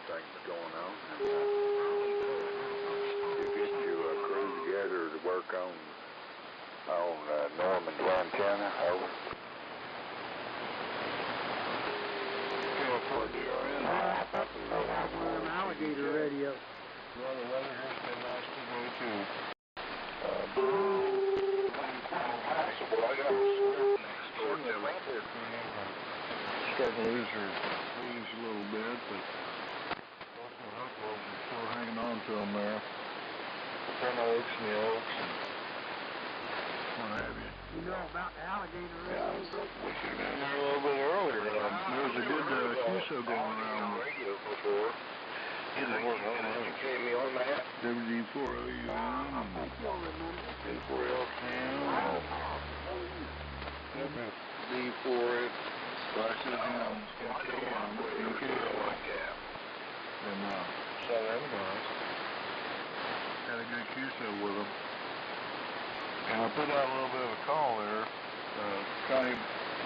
things going on. And, you get your crew together to work on Norman's antenna. Over. Alligator radio. Well, the weather has been nice today, too. Starting to lose her wings a little bit, but we're still hanging on to them there. The pin oaks and the oaks and what have you. You know about alligator radio? Yeah, we should have been there a little bit earlier. There was a good QSO going around. Radio before. Didn't work on that. Educate me on that. WE4AM WE4AM and saw them guys. Had a good QSO with them. And I put out a little bit of a call there, trying to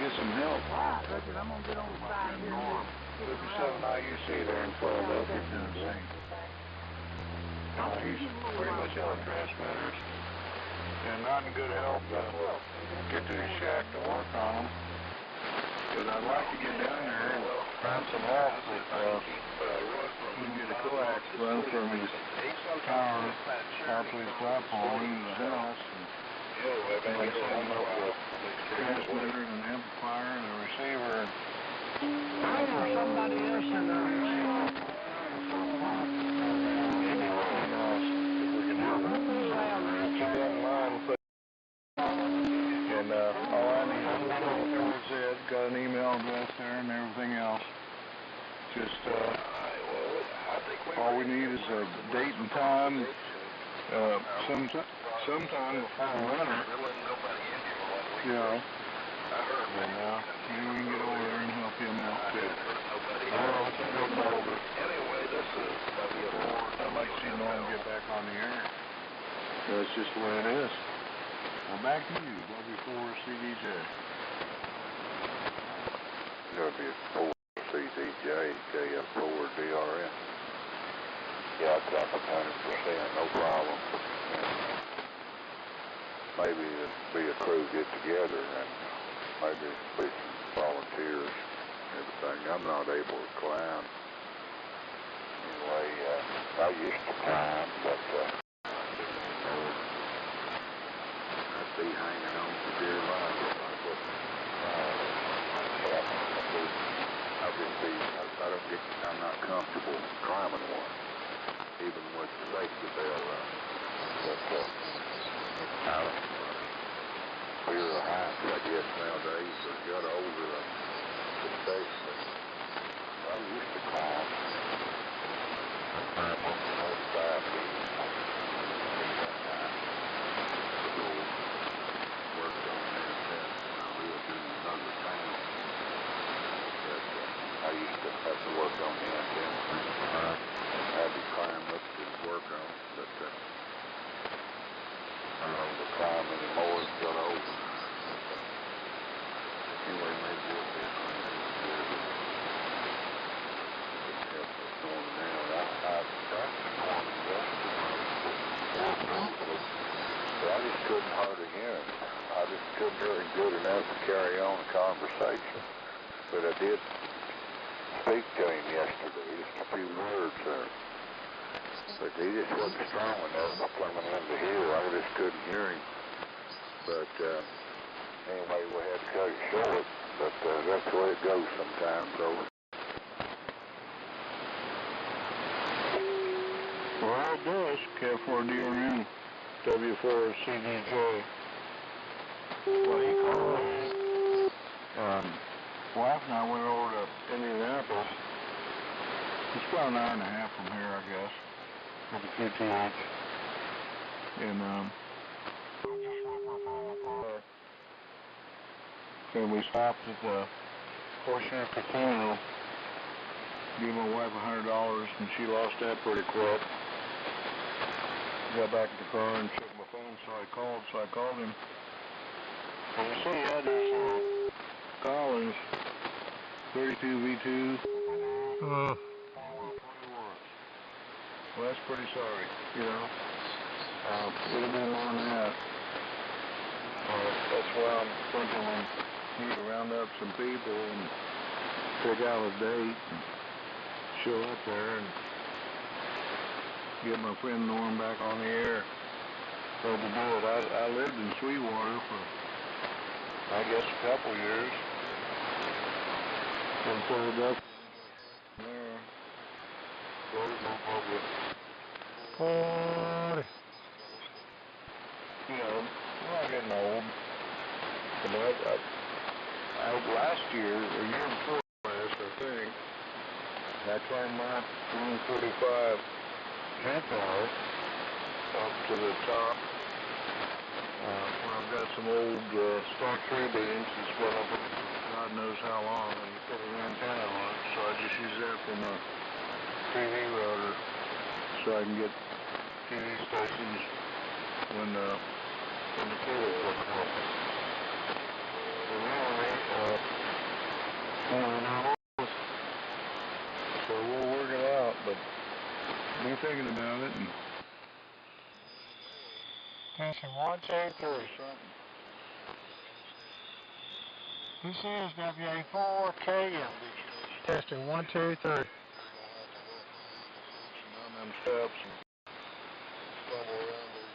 get some help. Wow, Richard, I'm going to get on the side here. 57 IUC there in Philadelphia, Tennessee. He's pretty much out of transmitters. And not in good health to get to his shack to work on them. But I'd like to get down there and find some help if we can get a coax run from his tower out to his platform into the house. And like set him up with a transmitter and an amplifier and a receiver. Or somebody else in there. Anything else if we can help. Keep that in mind. And all I need is got an email address there and everything else. Just all we need is a date and time. Sometime before winter. Yeah. And maybe we can get over there and help him out too. I'd like to see Norm get back on the air. That's just the way it is. Well, back to you, W4CDJ. W4CDJ, KF4DRN. Yeah, traffic 100%, no problem. Maybe it'll be a crew get together and maybe be some volunteers and everything. I'm not able to climb. Anyway, I used to climb, but I'd be hanging on for dear life if I wasn't I'm not comfortable climbing one, even with the safety belt on. But fear of heights, I guess, nowadays, or got older, especially. I used to climb. I'm on 45 feet. Worked on that, I lived in another town. But I used to have to work on the antenna. I had to climb up to work on it, but I don't know to climb anymore and got over. Anyway, maybe we'll be going now. I tried to call him yesterday, but I just couldn't hardly hear him. I just couldn't hear him good enough to carry on a conversation. But I did speak to him yesterday, just a few words there. But he just wasn't strong enough coming into here. I just couldn't hear him. But anyway, we had to cut it short. But that's the way it goes sometimes, though. Well, it does. K4DRN, W4CDJ. What do you call it? Wife and I went over to Indianapolis. It's about an hour and a half from here, I guess. With the QTH. And we stopped at the Horseshoe Casino. Gave my wife $100 and she lost that pretty quick. Got back in the car and checked my phone, so I called him. And you see, he had his Collins 32V2. Well, that's pretty sorry, you know. It'll be more than that. That's why I'm thinking we need to round up some people and pick out a date and show up there and get my friend Norm back on the air. So to do it, I lived in Sweetwater for, I guess, a couple years. In Philadelphia. There. You know, we're not getting old. But last year, or year before last, I think, I climbed my 145 hectare up to the top. I've got some old stock tree beams that's been up for God knows how long, and you put an antenna on it, so I just use that for my TV router, so I can get TV stations when the cable cuts off. So we'll work it out, but be thinking about it. And testing 1, 2, 3, something. This is WE4AM. Testing 1, 2, 3. On them steps and stumble around there.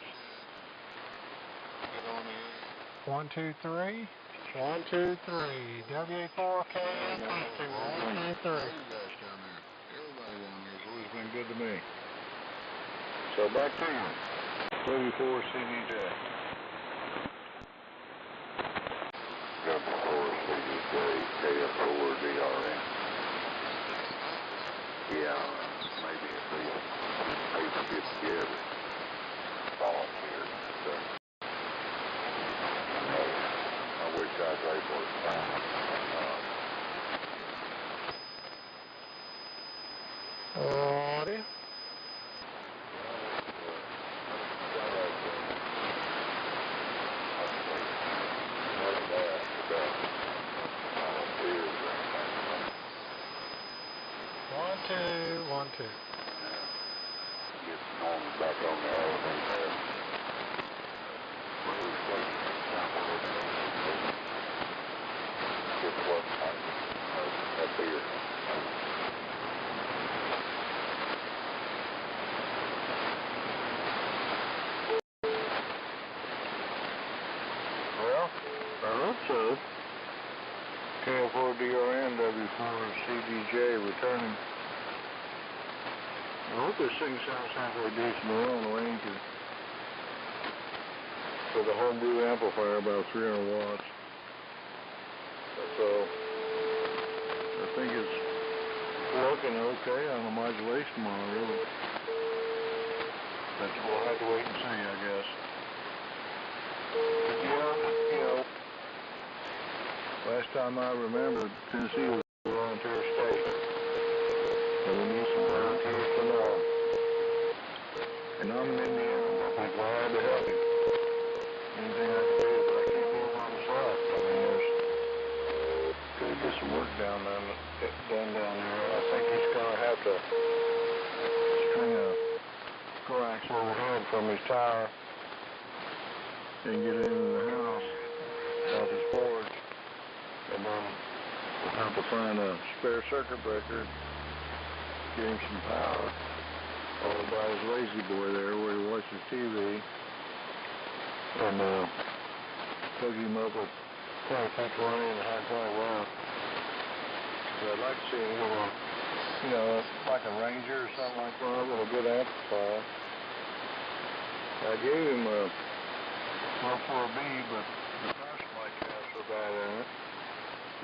Get on the 1, 2, 3. 1, 2, 3. WE4AM testing 1, 2, 3. Everybody down there's always been good to me. So back to you. W4 CDJ. W4 CDJ, KF4 DRN. Yeah, maybe at least people get together, volunteer. So, I wish I was able to find Alrighty. One, two. Get Norm back on the elevator. Get what up here. Well, I hope so. KF4DRN W4 CDJ returning. I hope this thing sounds halfway decent. We're on the range here. For the homebrew amplifier, about 300 watts. So, I think it's working okay on the modulation monitor. But we'll have to wait and see, I guess. But you know, last time I remember, Tennessee was a volunteer state. And we need some volunteers to know. And I'm an Indian, and I'm glad to help you. Anything I can do, but I can't do it by myself. I mean, gotta get some work done down there. I think he's gonna have to string a coax overhead from his tire and get it into the house off his porch. And then we'll have to find a spare circuit breaker. Get him some power over by his lazy boy there where he watches TV, and hook him up with 2220 and a high 20 watt. So I'd like to see him with a, you know, like a Ranger or something like that with a good amplifier. I gave him a 4B, but the power supply caps were bad in it.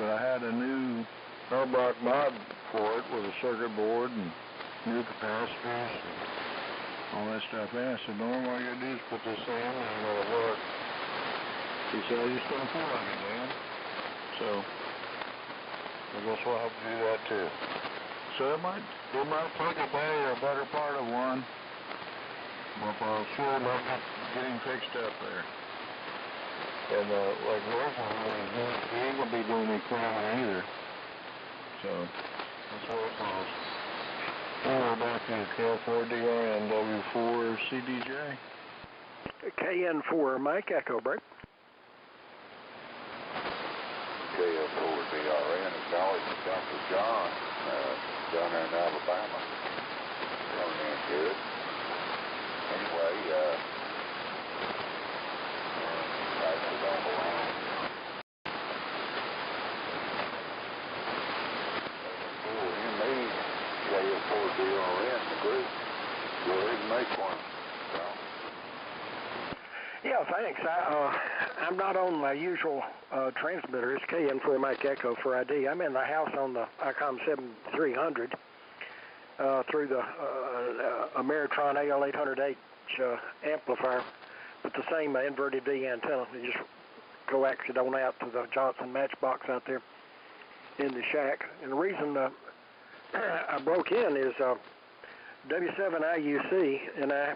But I had a new Arbach mod for it with a circuit board and new capacitors and all that stuff. And I said, Norm, all you gotta do is put this in and it'll work. He said, I just don't feel like it, Dan. So I guess we'll have to do that too. So it might take a day or a better part of one, but I'll sure enough get him fixed up there. And like Norm, he ain't gonna be doing any crying either. So that's what it was. back to KL4DRN W4CDJ. KN4 Mike Echo break. KL4DRN acknowledged Dr. John down there in Alabama. Coming in good. Anyway, pass it on the line. KL4DRN, the group. Go ahead and make one. Yeah, thanks. I'm not on my usual transmitter. It's KN4 Mike Echo for ID. I'm in the house on the ICOM 7300 through the Ameritron AL800H amplifier with the same inverted V antenna. You just coax it on out to the Johnson matchbox out there in the shack. And the reason I broke in is W7IUC and I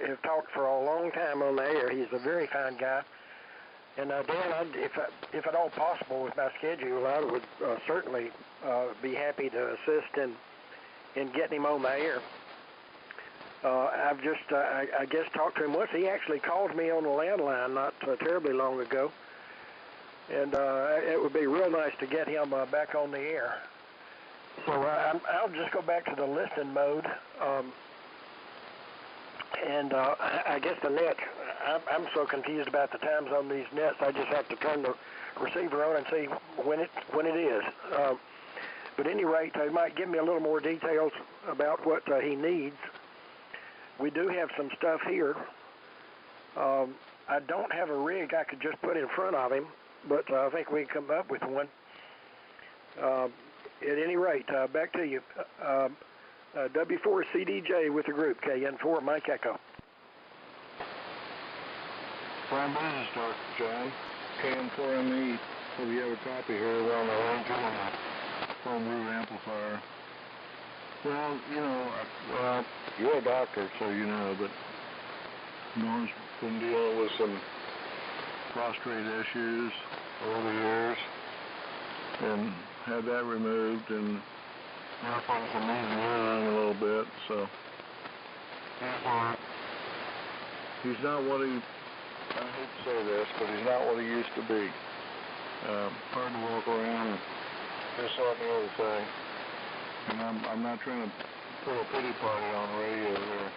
have talked for a long time on the air. He's a very fine guy. And Dan, if at all possible with my schedule, I would certainly be happy to assist in getting him on the air. I've just, I guess, talked to him once. He actually called me on the landline not terribly long ago. And it would be real nice to get him back on the air. So I'll just go back to the listen mode. And I guess the net, I'm so confused about the times on these nets, I just have to turn the receiver on and see when it is. But at any rate, he might give me a little more details about what he needs. We do have some stuff here. I don't have a rig I could just put in front of him, but I think we can come up with one. At any rate, back to you. W4CDJ with the group, KN4 Mike Echo. Prime business, Dr. John. KN4ME. Hope you have a copy here. We're on the original homebrew amplifier. Well, you know, you're a doctor, so you know, but Norm's been dealing with some prostate issues over the years and had that removed, and now things are moving around a little bit, so he's not what he, I hate to say this, but he's not what he used to be. Hard to walk around and this, that, and the other thing. And I'm not trying to put a pity party on the radio here.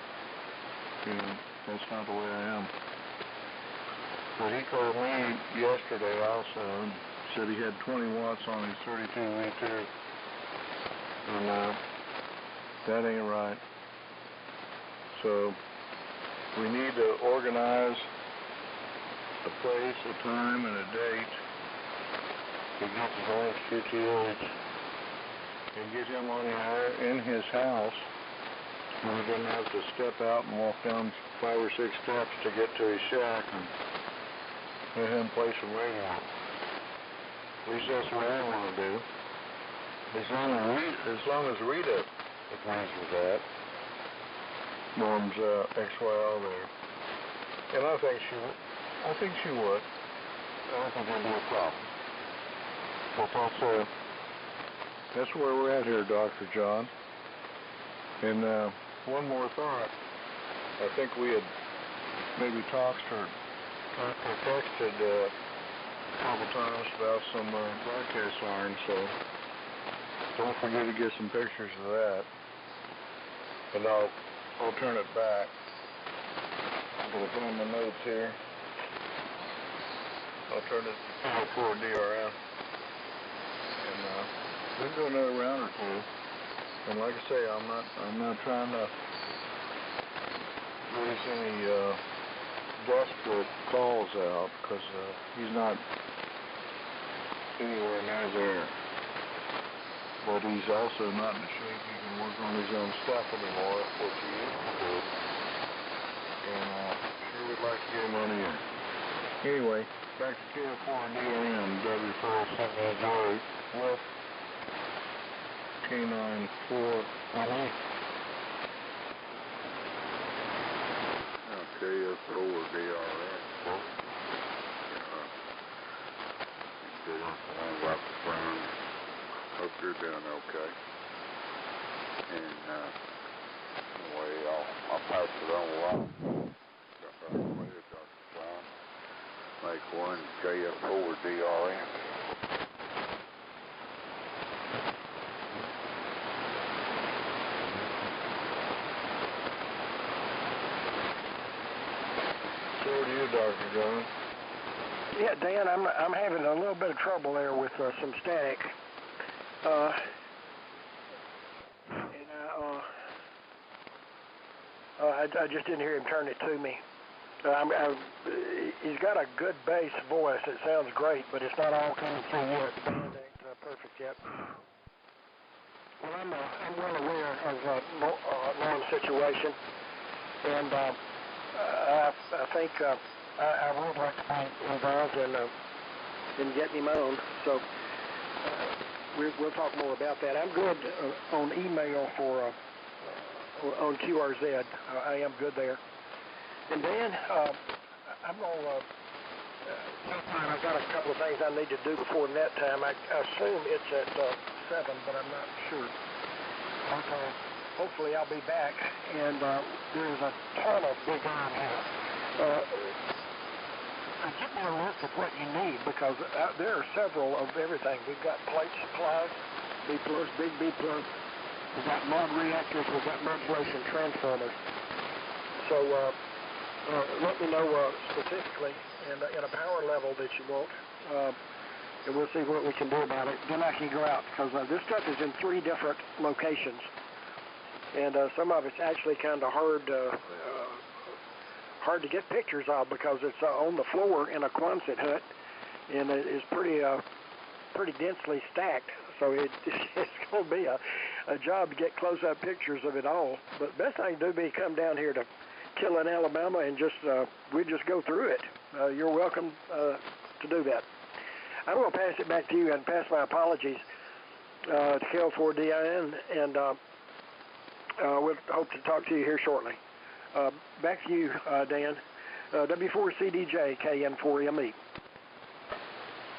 You know, that's not the way I am. But he called me yesterday also and said he had 20 watts on his 32 V2. And that ain't right. So we need to organize a place, a time, and a date to get his own QTH and get him on the air in his house. And we're going to have to step out and walk down 5 or 6 steps to get to his shack and let him play some radio. At least that's what I want to do. As long as Rita agrees with that, Norm's XYL there, and I think she would. I don't think it'd be a problem. But that's where we're at here, Dr. John. And one more thought. I think we had maybe texted a couple times about some broadcast iron, so don't forget to get some pictures of that. And I'll turn it back. I'm going to find my notes here. I'll turn it to WE4DRN. And we'll do another round or two. And like I say, I'm not trying to raise any desperate calls out, because he's not anywhere near there. But he's also not in the shape he can work on his own stuff anymore, which he used to do. And sure would like to get him on the air. Anyway, back to KL4DRN W4CDJ with K94. KL4DRN. Good on about the phone. Hope you're doing okay. And Anyway, I'll pass it on along. Dr. John. Make one KF4 DRM. So do you, Dr. John. Yeah, Dan, I'm having a little bit of trouble there with some static. I just didn't hear him turn it to me. He's got a good bass voice. It sounds great, but it's not all coming through yet. The band ain't perfect yet. Well, I'm well aware of Norman's situation, and I think I would like to be involved in getting him on. So we'll talk more about that. I'm good on email for on QRZ. I am good there. And then I'm gonna. I've got a couple of things I need to do before net time. I assume it's at 7, but I'm not sure. Okay. Hopefully I'll be back, and there's a ton of big iron here. Get me a list of what you need, because there are several of everything. We've got plate supplies, B+, big B+. We've got mud reactors. We've got modulation transformers. So let me know specifically and a power level that you want, and we'll see what we can do about it. Then I can go out, because this stuff is in 3 different locations, and some of it's actually kind of hard to get pictures of, because it's on the floor in a Quonset hut, and it is pretty densely stacked. So it's going to be a job to get close-up pictures of it all. But the best thing to do would be come down here to Killen, Alabama, and we just go through it. You're welcome to do that. I'm going to pass it back to you and pass my apologies to KL4DIN, and we'll hope to talk to you here shortly. Back to you, Dan. W4CDJ KN4ME.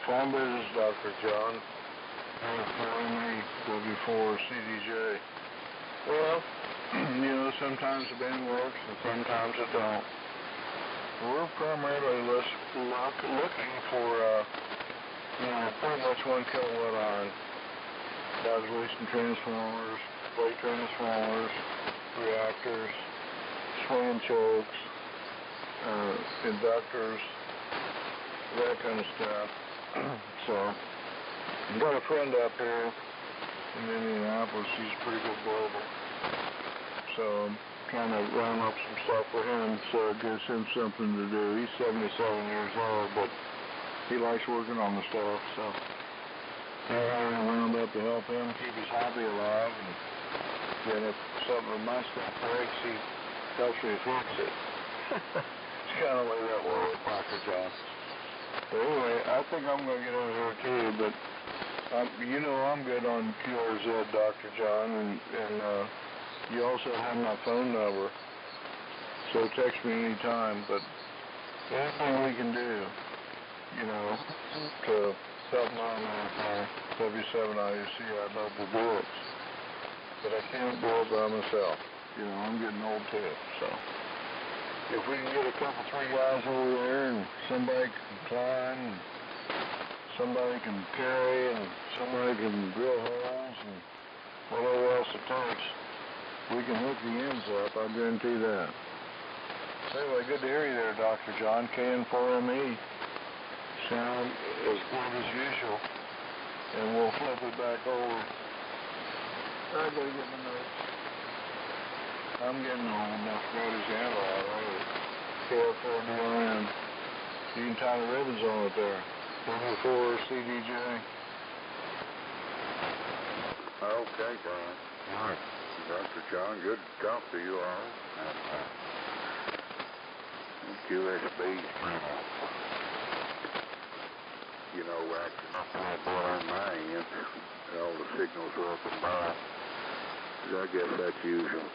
Phone business, Dr. John. KN4ME, W4CDJ. Well, sometimes the band works and sometimes it don't. We're primarily looking for, pretty much 1 kilowatt iron. Modulation transformers, plate transformers, reactors, swing chokes, inductors, that kind of stuff. So, I've got a friend up here in Indianapolis. He's pretty good global. So I'm trying to round up some stuff for him so it gives him something to do. He's 77 years old, but he likes working on the stuff. So I'm trying to round up to help him keep his hobby alive. And then if something of my stuff breaks, he helps me fix it. It's kind of like that works, Dr. John. But anyway, I think I'm going to get over here too, but I'm good on QRZ, Dr. John, and you also have my phone number, so text me anytime. But anything we can do, to help my W7IUC, I'd love to do it. But I can't do it by myself. I'm getting old too, so. If we can get a couple, 3 guys over there, and somebody can climb, and somebody can carry, and somebody can drill holes, and whatever else it takes, we can hook the ends up, I guarantee that. So anyway, good to hear you there, Dr. John. KN4ME. Sound as good as usual. And we'll flip it back over. I gotta get my notes. I'm getting old enough to go to his handle already. KL4DIN. You can tie the ribbons on it there. W4CDJ. Okay, Brian. All right. Dr. John, good to talk to you all. And QSB's acting up a little bit on my end. All the signals are up and by. I guess that's usual.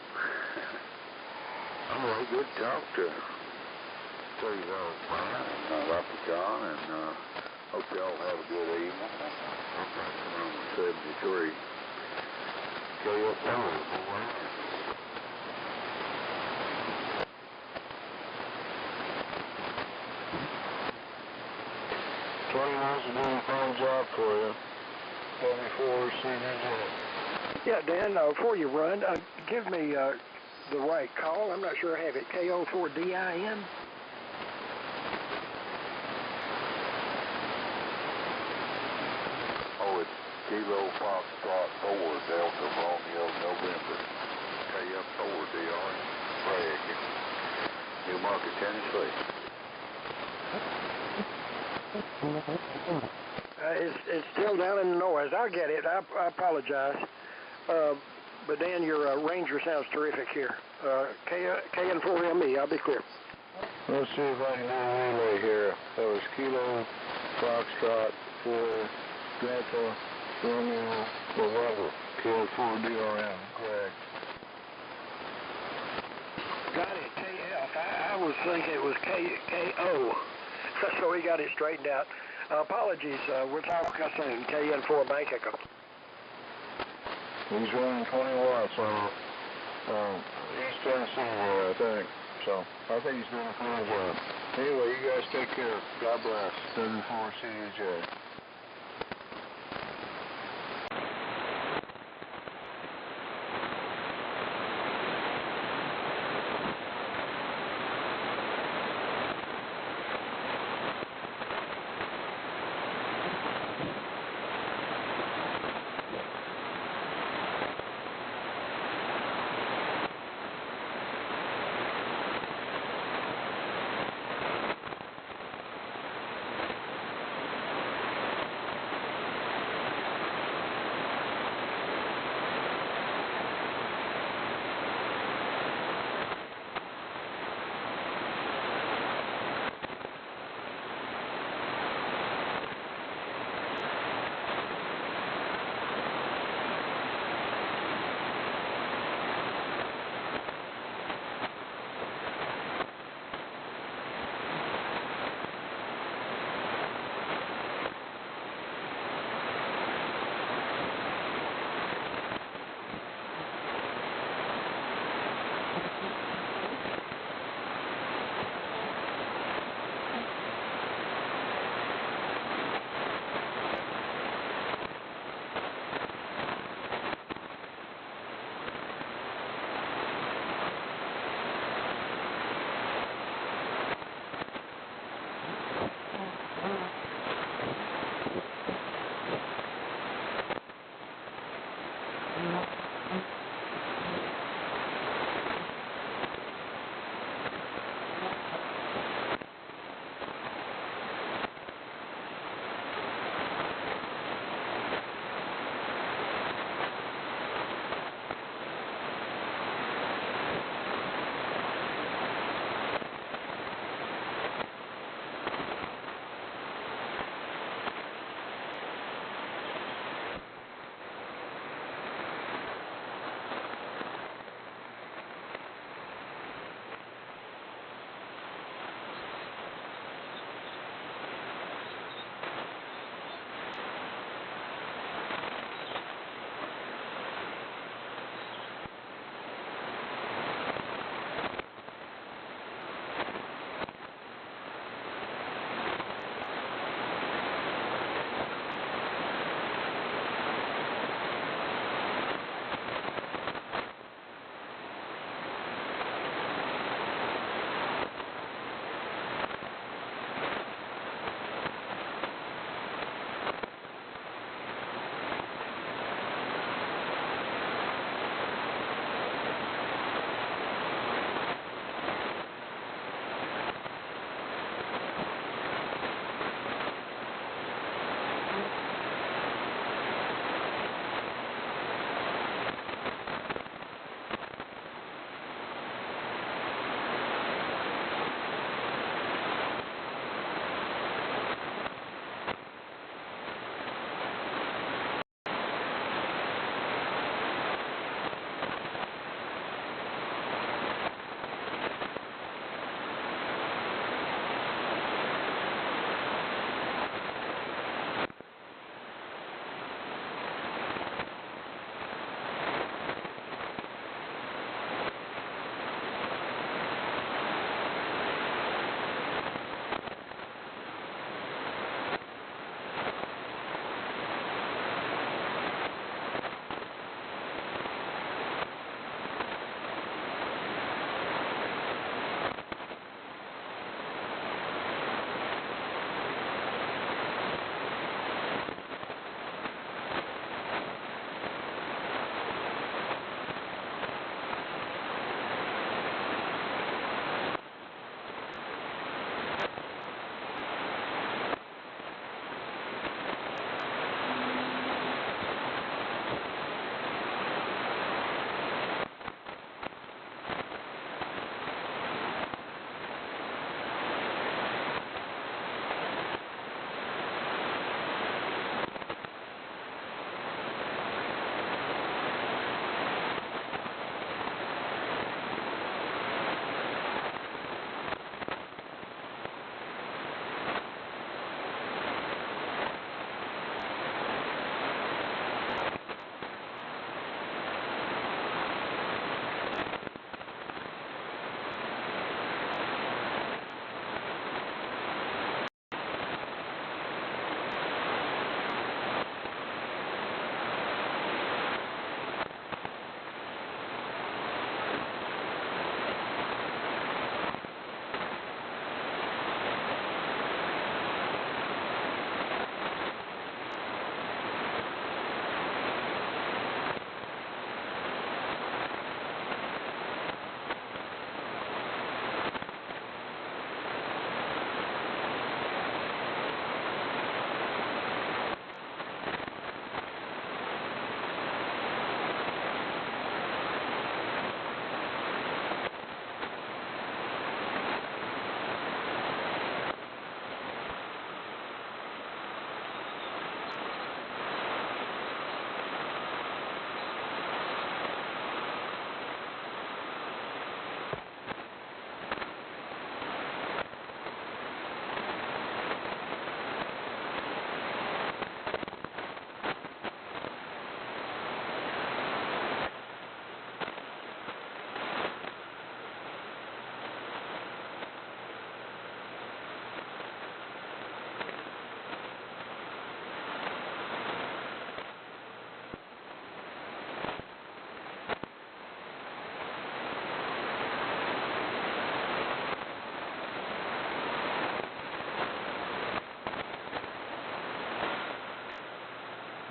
Anyway, good to talk to you all, Brian, and Dr. John, and hope you all have a good evening. From 73. KFO. guys are doing a fine job for you. WE4AM. Yeah, Dan, before you run, give me the right call. I'm not sure I have it. KO4DIN. Oh, it's Kilo Foxtrot 4 Delta Romeo November. KF4DR. Flye, New Market, Tennessee. It's still down in the noise. I'll get it. I apologize. But Dan, your Ranger sounds terrific here. KN4ME, I'll be clear. Let's see if I can do a relay here. That was Kilo Foxtrot 4 Delta Romeo November. KO4DRM. Greg. Got it, KF. I was thinking it was KO. So we got it straightened out. Apologies. We'll talk soon. KN4 Bank Echo. He's running 20 watts on East Tennessee there, I think. So, I think he's doing a fine job. Anyway, you guys take care. God bless. W4CJ.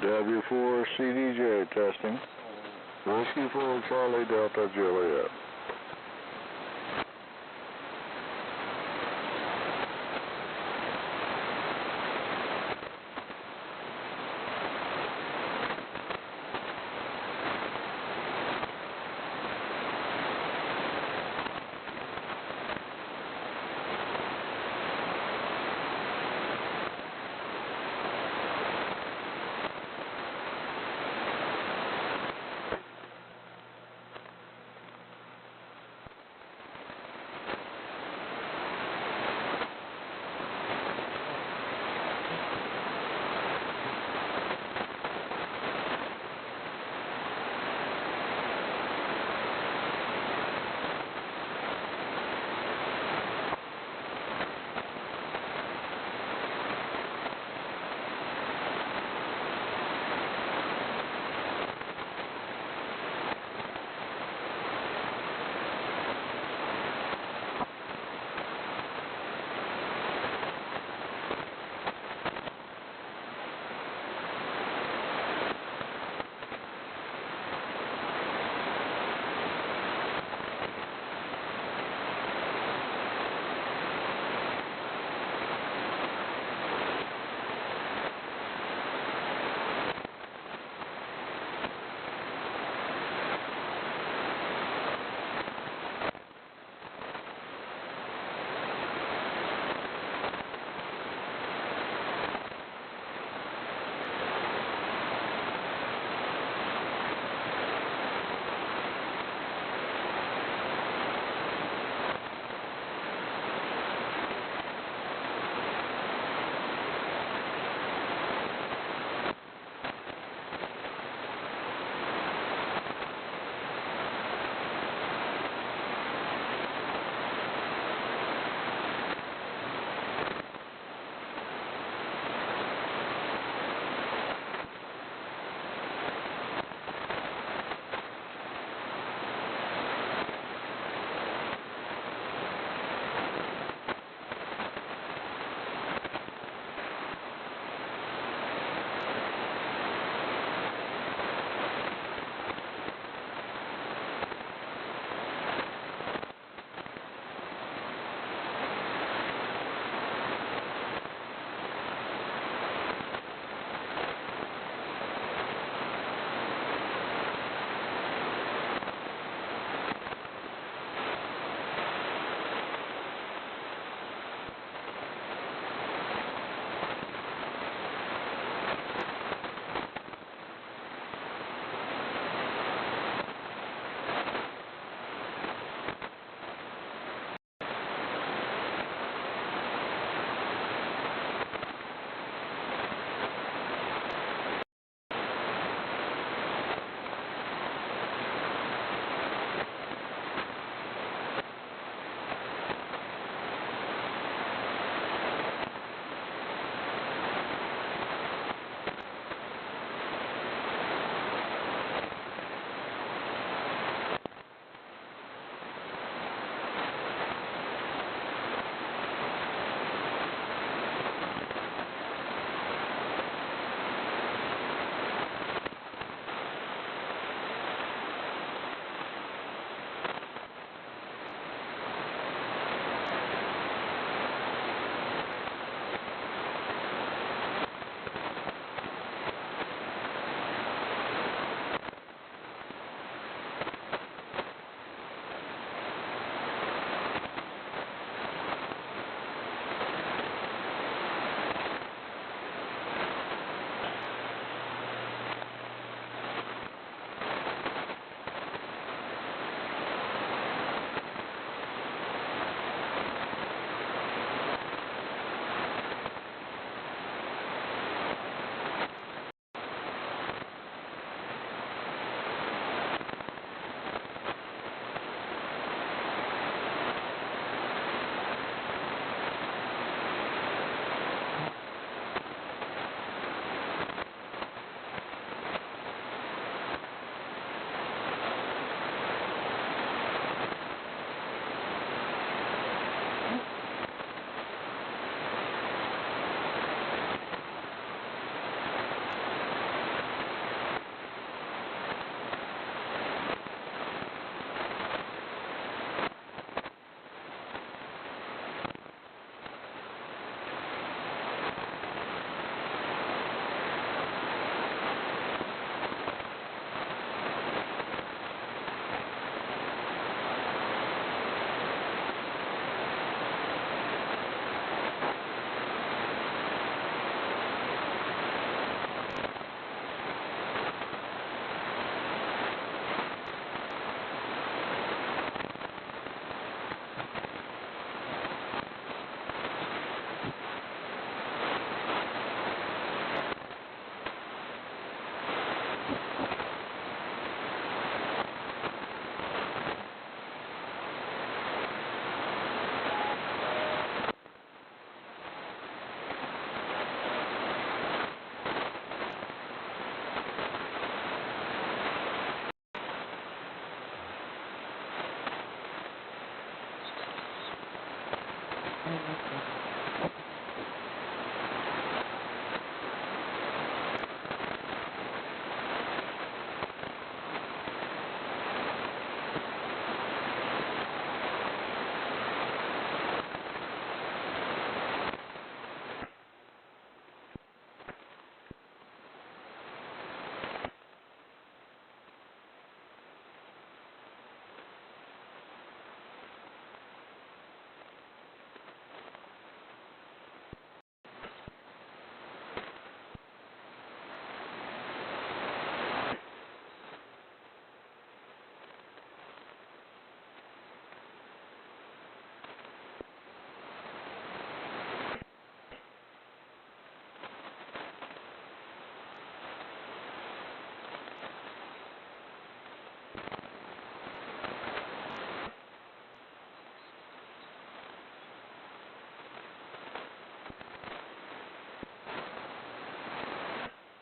W4CDJ testing. Whiskey 4 Charlie Delta Juliet.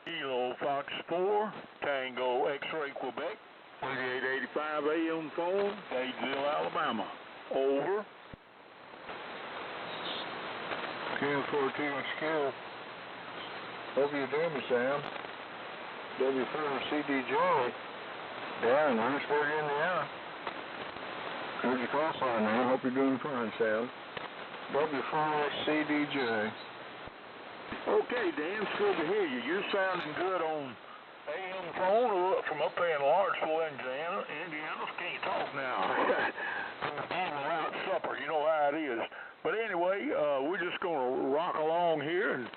Kilo Fox 4, Tango X-Ray Quebec, 3885 AM phone, Egale, Alabama. Over. KF4TXQ. Hope you're doing me, Sam. W4CDJ. Down in Lynchburg, Indiana. Heard your call sign there. Hope you're doing fine, Sam. W4CDJ. Okay, Dan, it's good to hear you. You're sounding good on AM phone from up there in Lawrenceville, Indiana. Can't talk now. I'm out at supper, you know how it is. But anyway, we're just going to rock along here and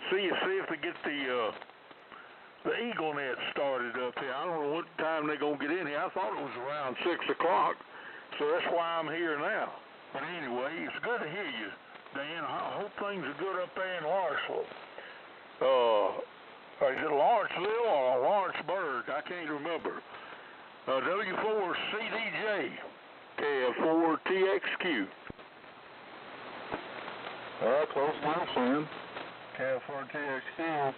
see if they get the Eagle Net started up here. I don't know what time they're going to get in here. I thought it was around 6 o'clock, so that's why I'm here now. But anyway, it's good to hear you, Dan. I hope things are good up there in Lawrenceville. Is it Lawrenceville or Lawrenceburg? I can't remember. W4CDJ, KF4TXQ. Close enough, Sam. KF4TXQ.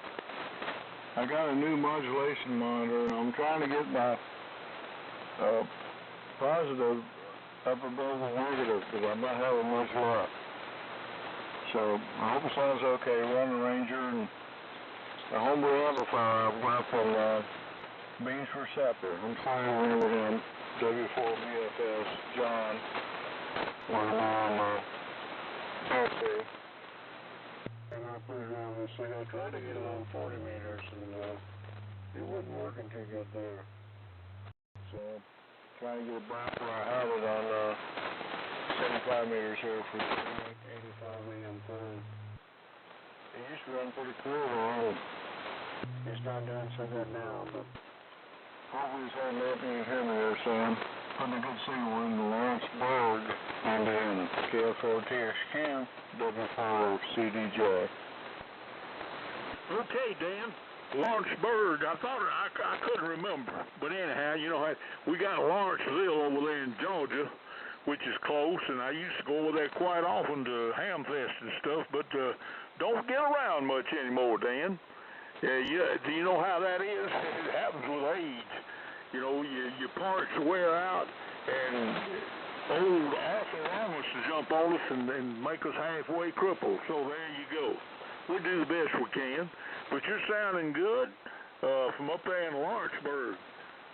I got a new modulation monitor, and I'm trying to get my positive up above the negative, because I'm not having much luck. So I hope it sounds okay. Running Ranger and a homebrew amplifier I've got from Beans Receptor. I'm sorry to remember him. W4BFS John. When I'm on Taxi. And I put it on this thing. I tried to get it on 40 meters, and it wasn't working too good there. So trying to get it back where I have it on 75 meters here for 85 AM phone. It used to run pretty cool, and it's not doing so good now, but hopefully it's not letting you hear me there, Sam. Putting a good signal in the Lawrenceburg, Indiana. KF4TXQ, W4CDJ. Okay, Dan. Lawrenceburg, I thought I couldn't remember. But anyhow, you know, we got Lawrenceville over there in Georgia, which is close, and I used to go over there quite often to Hamfest and stuff, but don't get around much anymore, Dan. Do you know how that is? It happens with age. You know, your parts wear out, and old arthritis to jump on us and make us halfway crippled. So there you go. We do the best we can, but you're sounding good from up there in Lawrenceburg.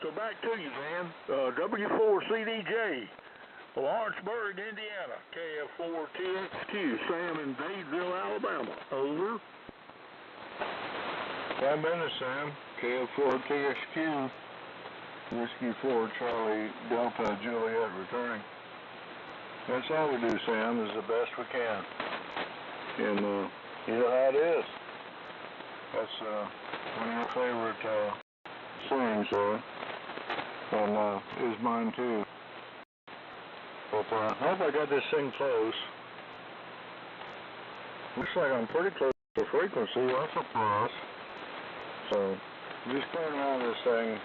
So back to you, Dan. W4CDJ, Lawrenceburg, Indiana, KF4TXQ, Sam in Dadeville, Alabama. Over. Fine business, Sam. KF4TXQ, Whiskey 4 Charlie Delta Juliet returning. That's all we do, Sam, is the best we can. And you know how it is. That's one of your favorite sayings there. And is mine too. But I hope I got this thing close. Looks like I'm pretty close to frequency. That's a plus. So just playing around this thing,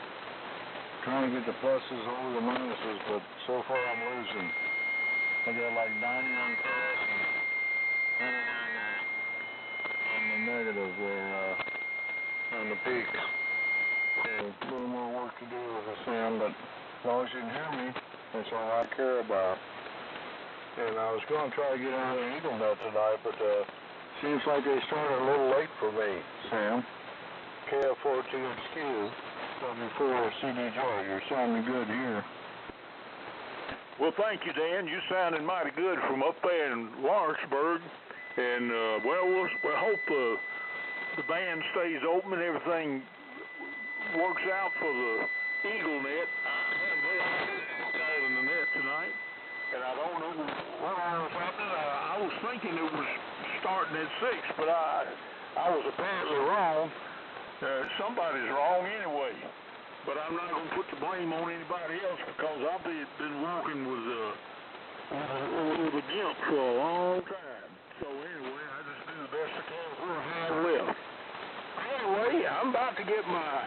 trying to get the pluses over the minuses, but so far I'm losing. I got like 90 on cross and 99 on the negative there on the peaks. So a little more work to do with the Sam, but as long as you can hear me, that's all I care about. and I was going to try to get out of the Eagle Net tonight, but seems like they started a little late for me, Sam. KF4TXQ, W4CDJ, you're sounding good here. Well, thank you, Dan. You're sounding mighty good from up there in Lawrenceburg. And, we'll hope the band stays open and everything works out for the Eagle Net. I have no idea what's in the net tonight, and I don't know what was happening. I was thinking it was starting at 6, but I was apparently wrong. Somebody's wrong anyway. But I'm not going to put the blame on anybody else because I've been working with a gimp for a long time. So anyway, I just do the best I can for a high lift. Anyway, I'm about to get my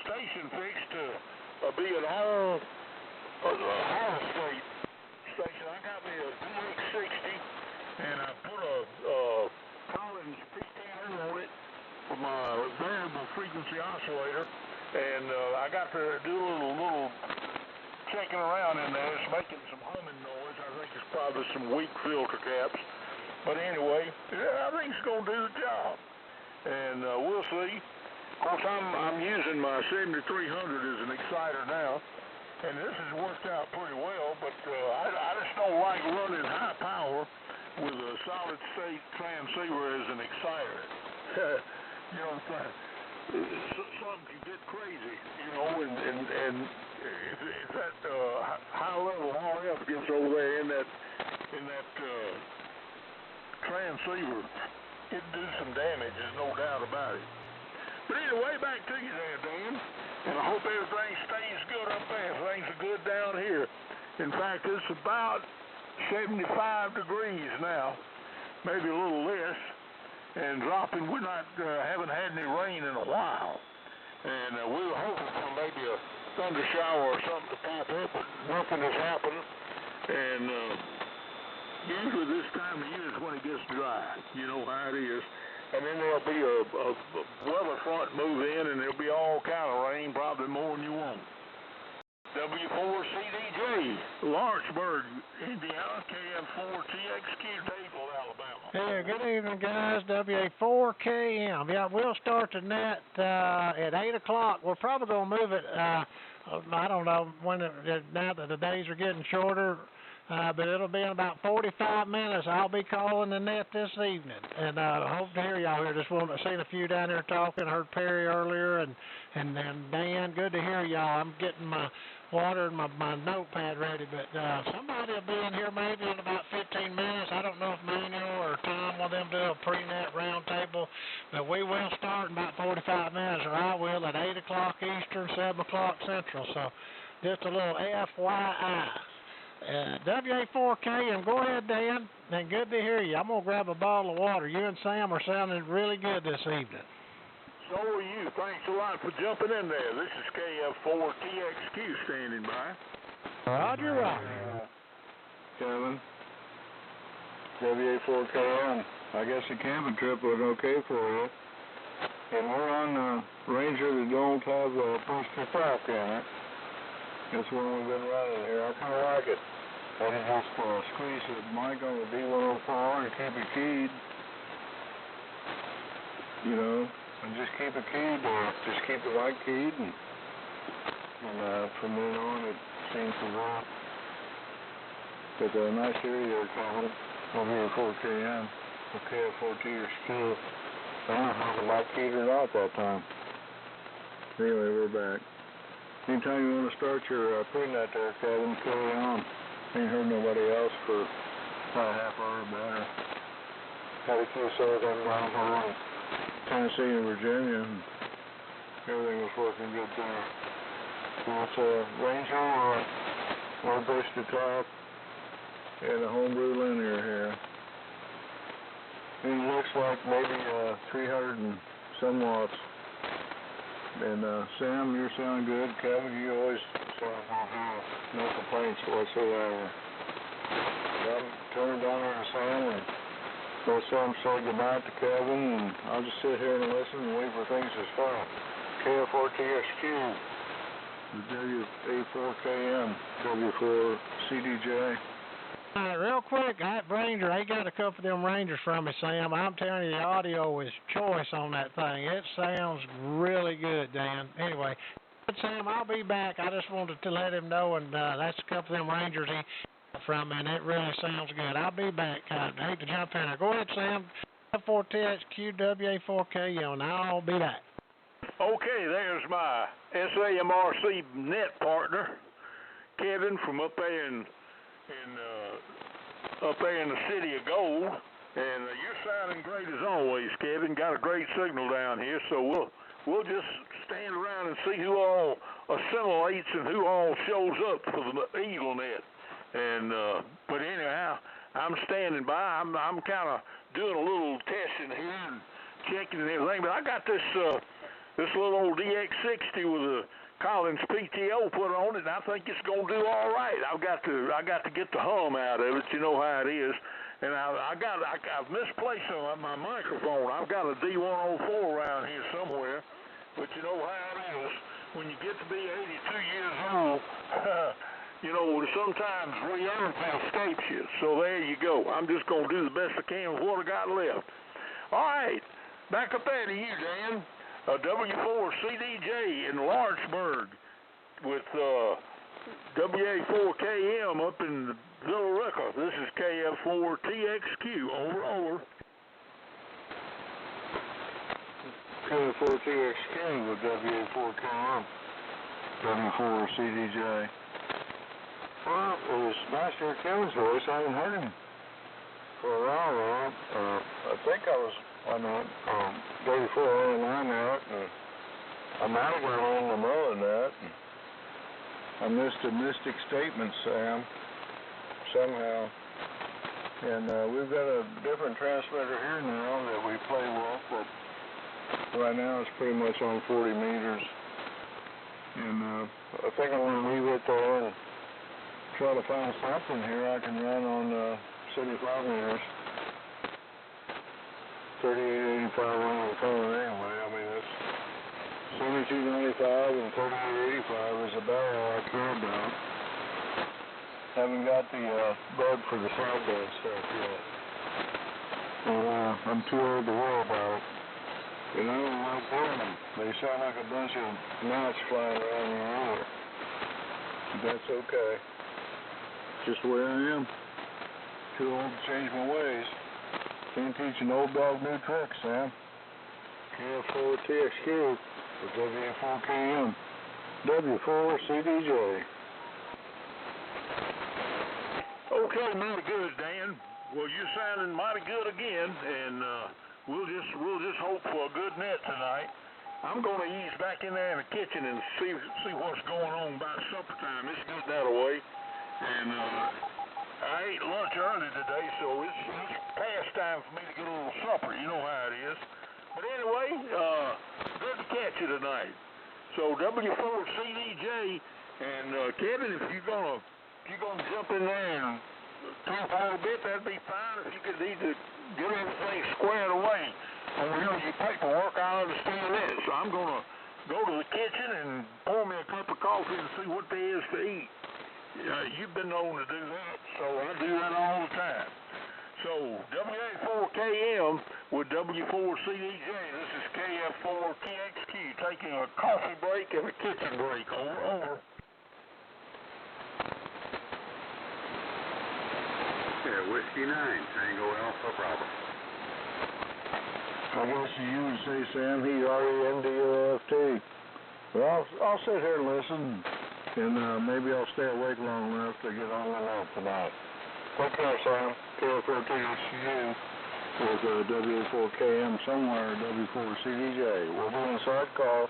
station fixed to be an all station. I got me a DX60 and I put a Collins P10 on it for my variable frequency oscillator, and I got to do a little checking around in there. It's making some humming noise. I think it's probably some weak filter caps. But anyway, I think it's going to do the job. And we'll see. Of course, I'm using my 7300 as an exciter now, and this has worked out pretty well, but I just don't like running high power with a solid state transceiver as an exciter. You know, something can get crazy, you know, and if that high level RF gets over there in that transceiver, it'd do some damage, there's no doubt about it. But anyway, back to you there, Dan, and I hope everything stays good up there. Things are good down here. In fact, it's about 75 degrees now, maybe a little less. And dropping, we haven't had any rain in a while, and we were hoping for maybe a thunder shower or something to pop up, but nothing has happened. And usually this time of year is when it gets dry. You know how it is. And then there'll be a weather front move in, and there'll be all kind of rain, probably more than you want. W4CDJ, Lawrenceburg, Indiana, KF4TXQ, Dayville, Alabama. Yeah, good evening, guys. WE4AM. Yeah, we'll start the net at 8 o'clock. We're probably going to move it, I don't know, now that the days are getting shorter, but it'll be in about 45 minutes. I'll be calling the net this evening, and I hope to hear y'all here. Just seen a few down there talking. Heard Perry earlier, and Dan. Good to hear y'all. I'm getting my water and my notepad ready, but somebody will be in here maybe in about 15 minutes. I don't know if Manuel or Tom will them do a pre-net roundtable, but we will start in about 45 minutes, or I will at 8 o'clock Eastern, 7 o'clock Central. So just a little FYI. WA4KM, go ahead, Dan, and good to hear you. I'm going to grab a bottle of water. You and Sam are sounding really good this evening. So are you. Thanks a lot for jumping in there. This is KF4TXQ standing by. Roger, roger. Kevin, WA4KM. I guess the camping trip was okay for you. And we're on the Ranger that don't have a booster pack in it. That's one we've been running here. I kind of like it. I can just squeeze the mic on the D104 and keep it keyed. You know, and just keep it keyed, or just keep the mic keyed, and from then on it seems to work. But nice to hear you there, Kevin, over here at 4KM. Okay, at 4T or still. I don't know if the mic keyed or not that time. Anyway, we're back. Anytime you want to start your pre-net there, Kevin, carry on. Ain't heard nobody else for about a half hour or better. Had a few shows on down here in Tennessee and Virginia, and everything was working good there. So it's a Ranger, low boosted top, and a homebrew linear here. It looks like maybe 300 and some watts. And Sam, you're sounding good. Kevin, you always sound good. No complaints whatsoever. I'm turning down here to Sam and let Sam say goodnight to Kevin, and I'll just sit here and listen and wait for things to start. KF4TXQ, the WA4KM, W4CDJ. All right, real quick, that Ranger, they got a couple of them Rangers from me, Sam. I'm telling you, the audio is choice on that thing. It sounds really good, Dan. Anyway, Sam, I'll be back. I just wanted to let him know, and that's a couple of them Rangers he got from me, and it really sounds good. I'll be back. I hate to jump in there. Go ahead, Sam. F4TXQ WA4KM, and I'll be back. Okay, there's my SAMRC net partner, Kevin, from up there in the city of Gold, and you're sounding great as always, Kevin. Got a great signal down here, so we'll just stand around and see who all assimilates and who all shows up for the Eagle net. And but anyhow, I'm standing by. I'm kind of doing a little testing here and checking and everything. But I got this little old DX60 with a Collins PTO put on it, and I think it's gonna do all right. I got to get the hum out of it. You know how it is. And I've misplaced my microphone. I've got a D104 around here somewhere. But you know how it is. When you get to be 82 years old, you know, sometimes reality escapes you. So there you go. I'm just gonna do the best I can with what I got left. All right, back up there to you, Dan. W4CDJ in Lawrenceburg with WA4KM up in Villa Rica. This is KF4TXQ. Over. KF4TXQ with WA4KM. W4CDJ. Well, it was nice to hear Kevin's voice. I haven't heard him for a while now. I think I was on the day before I went on that, and I might have got on the middle of that. I missed a mystic statement, Sam, somehow. And we've got a different transmitter here now that we play with, but right now it's pretty much on 40 meters. And I think I'm going to leave it there and try to find something here I can run on 75 meters. 3885 on the phone anyway. I mean, that's 7295 and 3885 is about all I care about. Haven't got the bug for the sideband stuff yet. I'm too old to worry about it. And I don't like doing them. They sound like a bunch of gnats flying around in the air. But that's okay. Just the way I am. Too old to change my ways. Can't teach an old dog new tricks, Sam. KF4TXQ with WA4KM. W4CDJ. Okay, mighty good, Dan. Well, you're sounding mighty good again, and we'll just hope for a good net tonight. I'm going to ease back in there in the kitchen and see what's going on by supper time. It's good that way, and I ate lunch early today, so it's past time for me to get a little supper. You know how it is. But anyway, good to catch you tonight. So W4CDJ and Kevin, if you're gonna jump in there and talk a little bit, that'd be fine. If you could need to get everything squared away on your paperwork, I understand that. So I'm gonna go to the kitchen and pour me a cup of coffee and see what there is to eat. You've been known to do that, so I do that all the time. So WA4KM with W4CDJ. This is KF4TXQ taking a coffee break and a kitchen break. Over. Yeah, Whiskey 9, Tango Alpha Bravo. I guess you would say, Sam, he's REMDOFT. Well, I'll sit here and listen, and maybe I'll stay awake long enough to get on the net tonight. Take care, Sam. KF4TXQ with WA4KM somewhere, W4CDJ. We'll be inside call.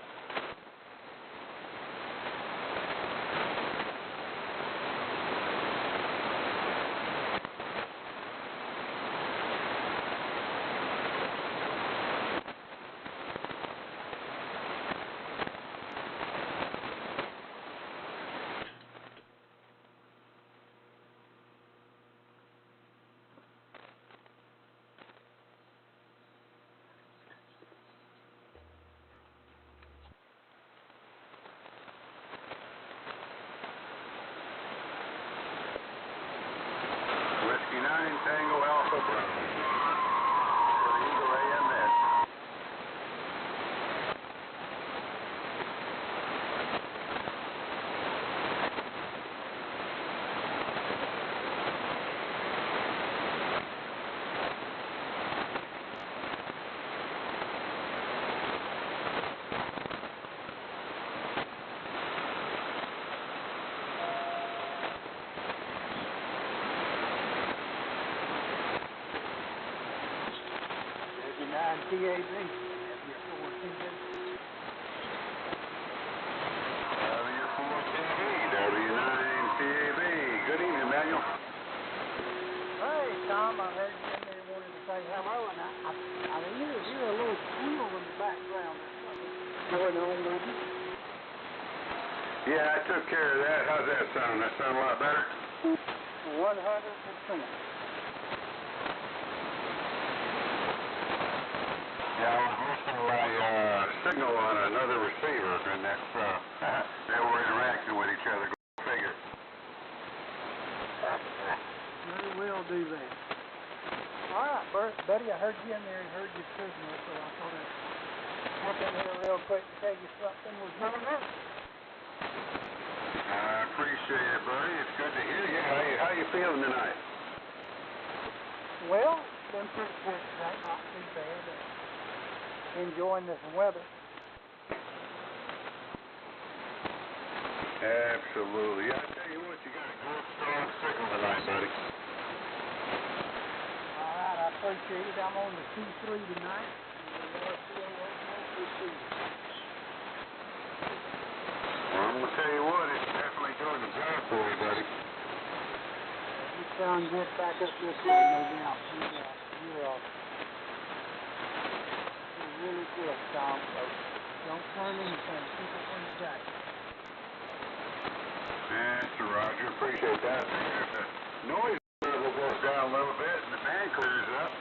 problem. For the Egale AM Net. TAB. W4AM Good evening, Daniel. Hey, Tom, I heard you in there wanted to say hello, and I hear a little squeal in the background or something going on with you. Yeah, I took care of that. How's that sound? That sound a lot better? 100%. Yeah, I was listening to my signal on another receiver, and that's, they were interacting with each other. Go figure. Very well do that. All right, buddy, I heard you in there and heard your signal, so I thought I'd jump in here real quick and tell you something was going on. I appreciate it, buddy. It's good to hear you. How you feeling tonight? Well, it's been pretty good today, not too bad. Enjoying this weather. Absolutely. Yeah, I tell you what, you got a good strong signal tonight, buddy. All right, I appreciate it. I'm on the C3 tonight. Well, I'm going to tell you what, it's definitely doing the job for you, buddy. You sound good back up this way, no doubt. You're really good, Tom. So don't turn anything. Keep it when you got it. That's Roger. Appreciate that. If the noise level goes down a little bit and the band clears up,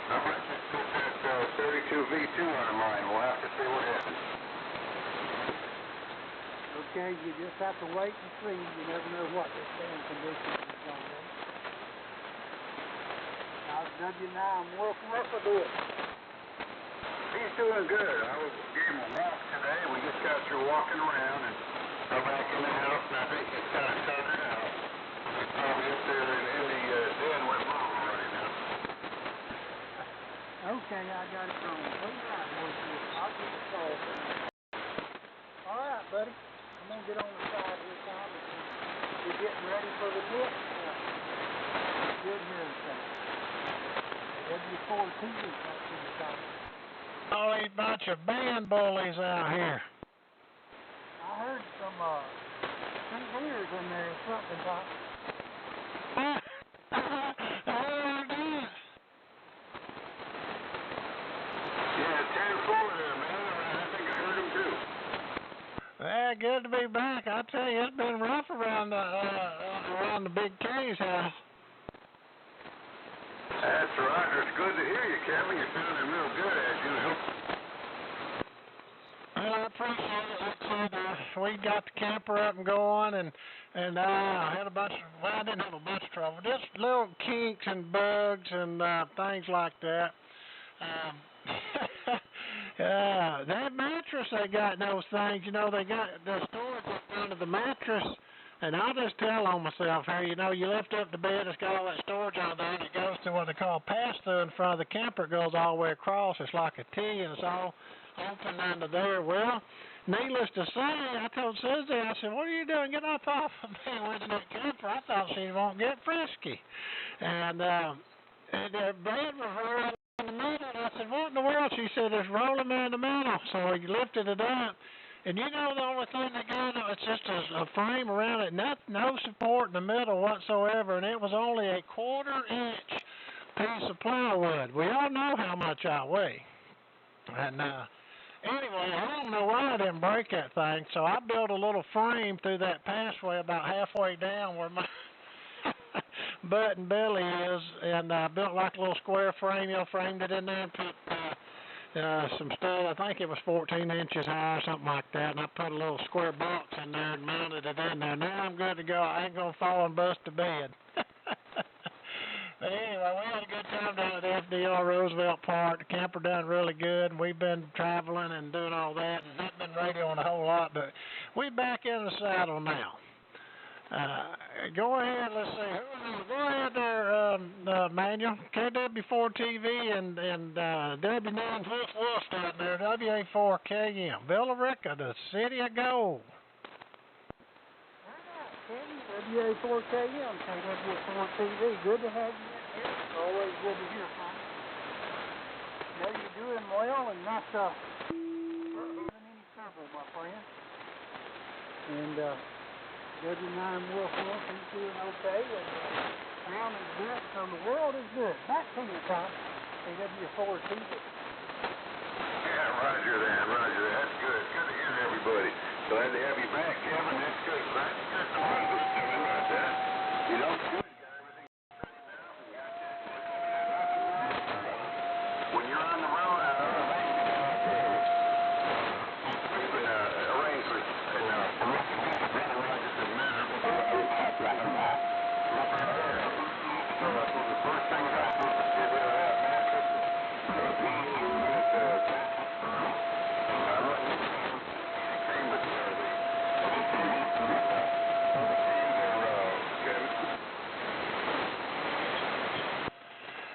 I might just put that 32V2 online. We'll have to see what happens. Okay, you just have to wait and see. You never know what the stand conditions is going to be. How's W9 working up a bit? He's doing good. I gave him a walk today. We just got through walking around and got back in the house, and I think he's kind of tired out. He's probably up there in the den with Mama right now. Okay, I got it wrong. All right, I'll get it solved. All right, buddy. I'm going to get on the side here, Tom. You're getting ready for the dip. Good hearing thing. W4AM that's in the top. All these bunch of band bullies out here. I heard some ears in there or something, Tom. Yeah, 10-4 there, man. I think I heard him too. Yeah, good to be back. I tell you, it's been rough around the Big K's house. That's Roger. It's good to hear you, Kevin. You're sounding real good as usual. Well, I appreciate it. Like I said, we got the camper up and going, and I had a bunch of, well, I didn't have a bunch of trouble, just little kinks and bugs and things like that. That mattress they got in those things, you know, they got the storage up under the mattress, and I'll just tell on myself here, you know, you lift up the bed, it's got all that storage on there, and it goes to what they call pass-through in front of the camper. It goes all the way across. It's like a T, and it's all open under there. Well, needless to say, I told Susie, I said, what are you doing? Get up off of me with that camper. I thought she won't get frisky. And the bed was rolling in the middle, and I said, what in the world? She said, it's rolling in the middle. So you lifted it up. And you know the only thing they got, it's just a frame around it, no support in the middle whatsoever, and it was only a 1/4-inch piece of plywood. We all know how much I weigh. And anyway, I don't know why I didn't break that thing, so I built a little frame through that passway about halfway down where my butt and belly is, and I built like a little square frame, framed it in there and put some stuff. I think it was 14 inches high or something like that, and I put a little square box in there and mounted it in there. Now I'm good to go. I ain't going to fall and bust the bed. But anyway, we had a good time down at FDR Roosevelt Park. The camper done really good, and we've been traveling and doing all that, and not been radioing a whole lot, but we back in the saddle now. Go ahead, let's see. Go ahead there, Manuel. KW4TV and W9 Wolf out there, WA4KM. Villarica, the city of gold. WA4KM, KW4TV. Good to have you here. Always good to hear from you. Know you're doing well and not having any trouble, my friend. And W9 Wolf, he's doing okay, and town is good, so the world is good. Back to you, Tom. KW4TV. Yeah, roger that. That's good. Good to hear everybody. Glad to have you back, Kevin. That's good. Glad you got the wireless doing like that. You know, it's good. You got everything straightened out. You got this. When you're on the road, arrange with the first thing I do is get rid of that mattress.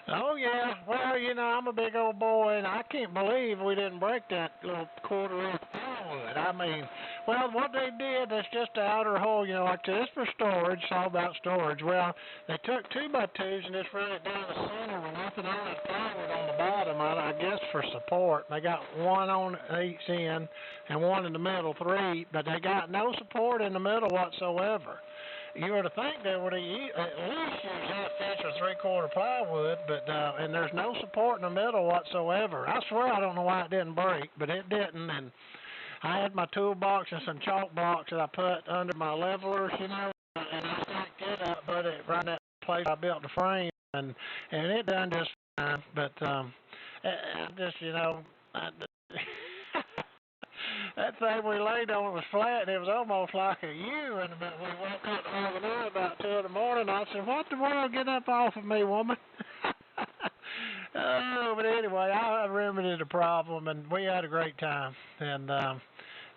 Oh, yeah. Well, you know, I'm a big old boy, and I can't believe we didn't break that little quarter-inch plywood. I mean, well, what they did, that's just the outer hole, you know, like this for storage. It's all about storage. Well, they took 2x2s and just run it down the center with nothing on that plywood on the bottom, I guess for support. They got one on each end and one in the middle, 3, but they got no support in the middle whatsoever. You were to think they would at least use half-inch or 3/4 plywood, but and there's no support in the middle whatsoever. I swear I don't know why it didn't break, but it didn't. And I had my toolbox and some chalk blocks that I put under my levelers, you know, and I stacked it up, but it right in that place I built the frame, and it done just fine. But I just, you know, that thing we laid on was flat, and it was almost like a U. And we woke up the other night about 2 in the morning. I said, "What the world? Get up off of me, woman!" Oh, but anyway, I remedied the problem, and we had a great time. And that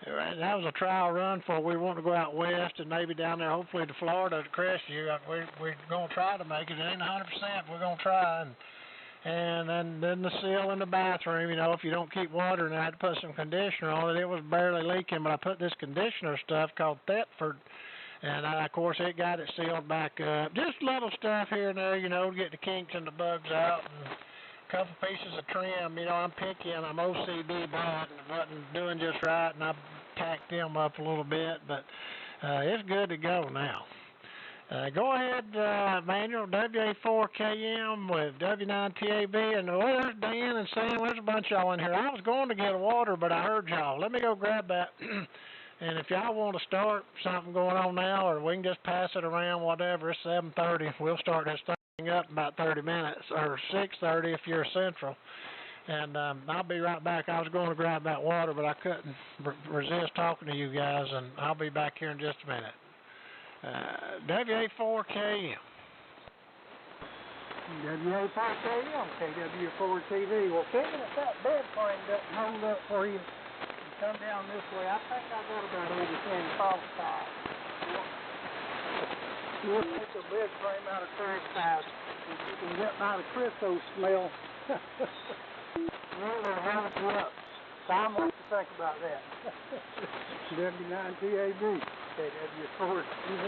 was a trial run for we want to go out west and maybe down there, hopefully to Florida to Crestview. We're gonna try to make it. It ain't 100%. We're gonna try. And then the seal in the bathroom, you know, if you don't keep watering, I had to put some conditioner on it. It was barely leaking, but I put this conditioner stuff called Thetford, and of course it got it sealed back up. Just little stuff here and there, you know, to get the kinks and the bugs out, and a couple pieces of trim. You know, I'm picky and I'm OCD bad and wasn't doing just right, and I tacked them up a little bit, but it's good to go now. Go ahead, Manuel, WA4KM with W9TAB, and there's Dan and Sam. There's a bunch of y'all in here. I was going to get water, but I heard y'all. Let me go grab that. And if y'all want to start something going on now, or we can just pass it around, whatever, it's 7:30. We'll start this thing up in about 30 minutes, or 6:30 if you're central. And I'll be right back. I was going to grab that water, but I couldn't resist talking to you guys, and I'll be back here in just a minute. WA4KM. WA4KM, KW4TV. Well, Kevin, if that bed frame doesn't hold up for you, you come down this way. I think I got about 80 false ties. We'll take the bed frame out of crack ties. If you can get by the Crisco smell, we're going to have it up. Tom, what do you think about that? W9TAB, KW4TV.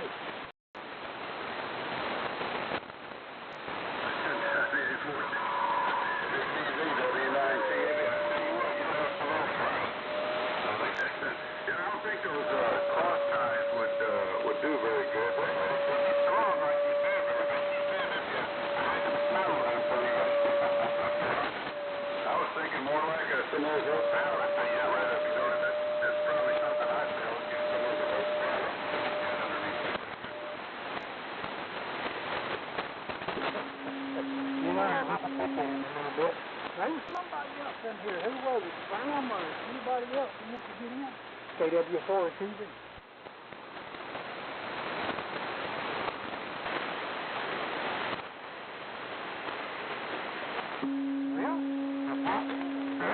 I don't think those cross ties would do very good. Strong, like you said, I was thinking more like some old horsepower thing. That's probably something I'd be able to get some of the horsepower underneath. You know, I think a little bit. There was somebody else in here. Who was it? Sam or anybody else who wants to get in? KW4TV.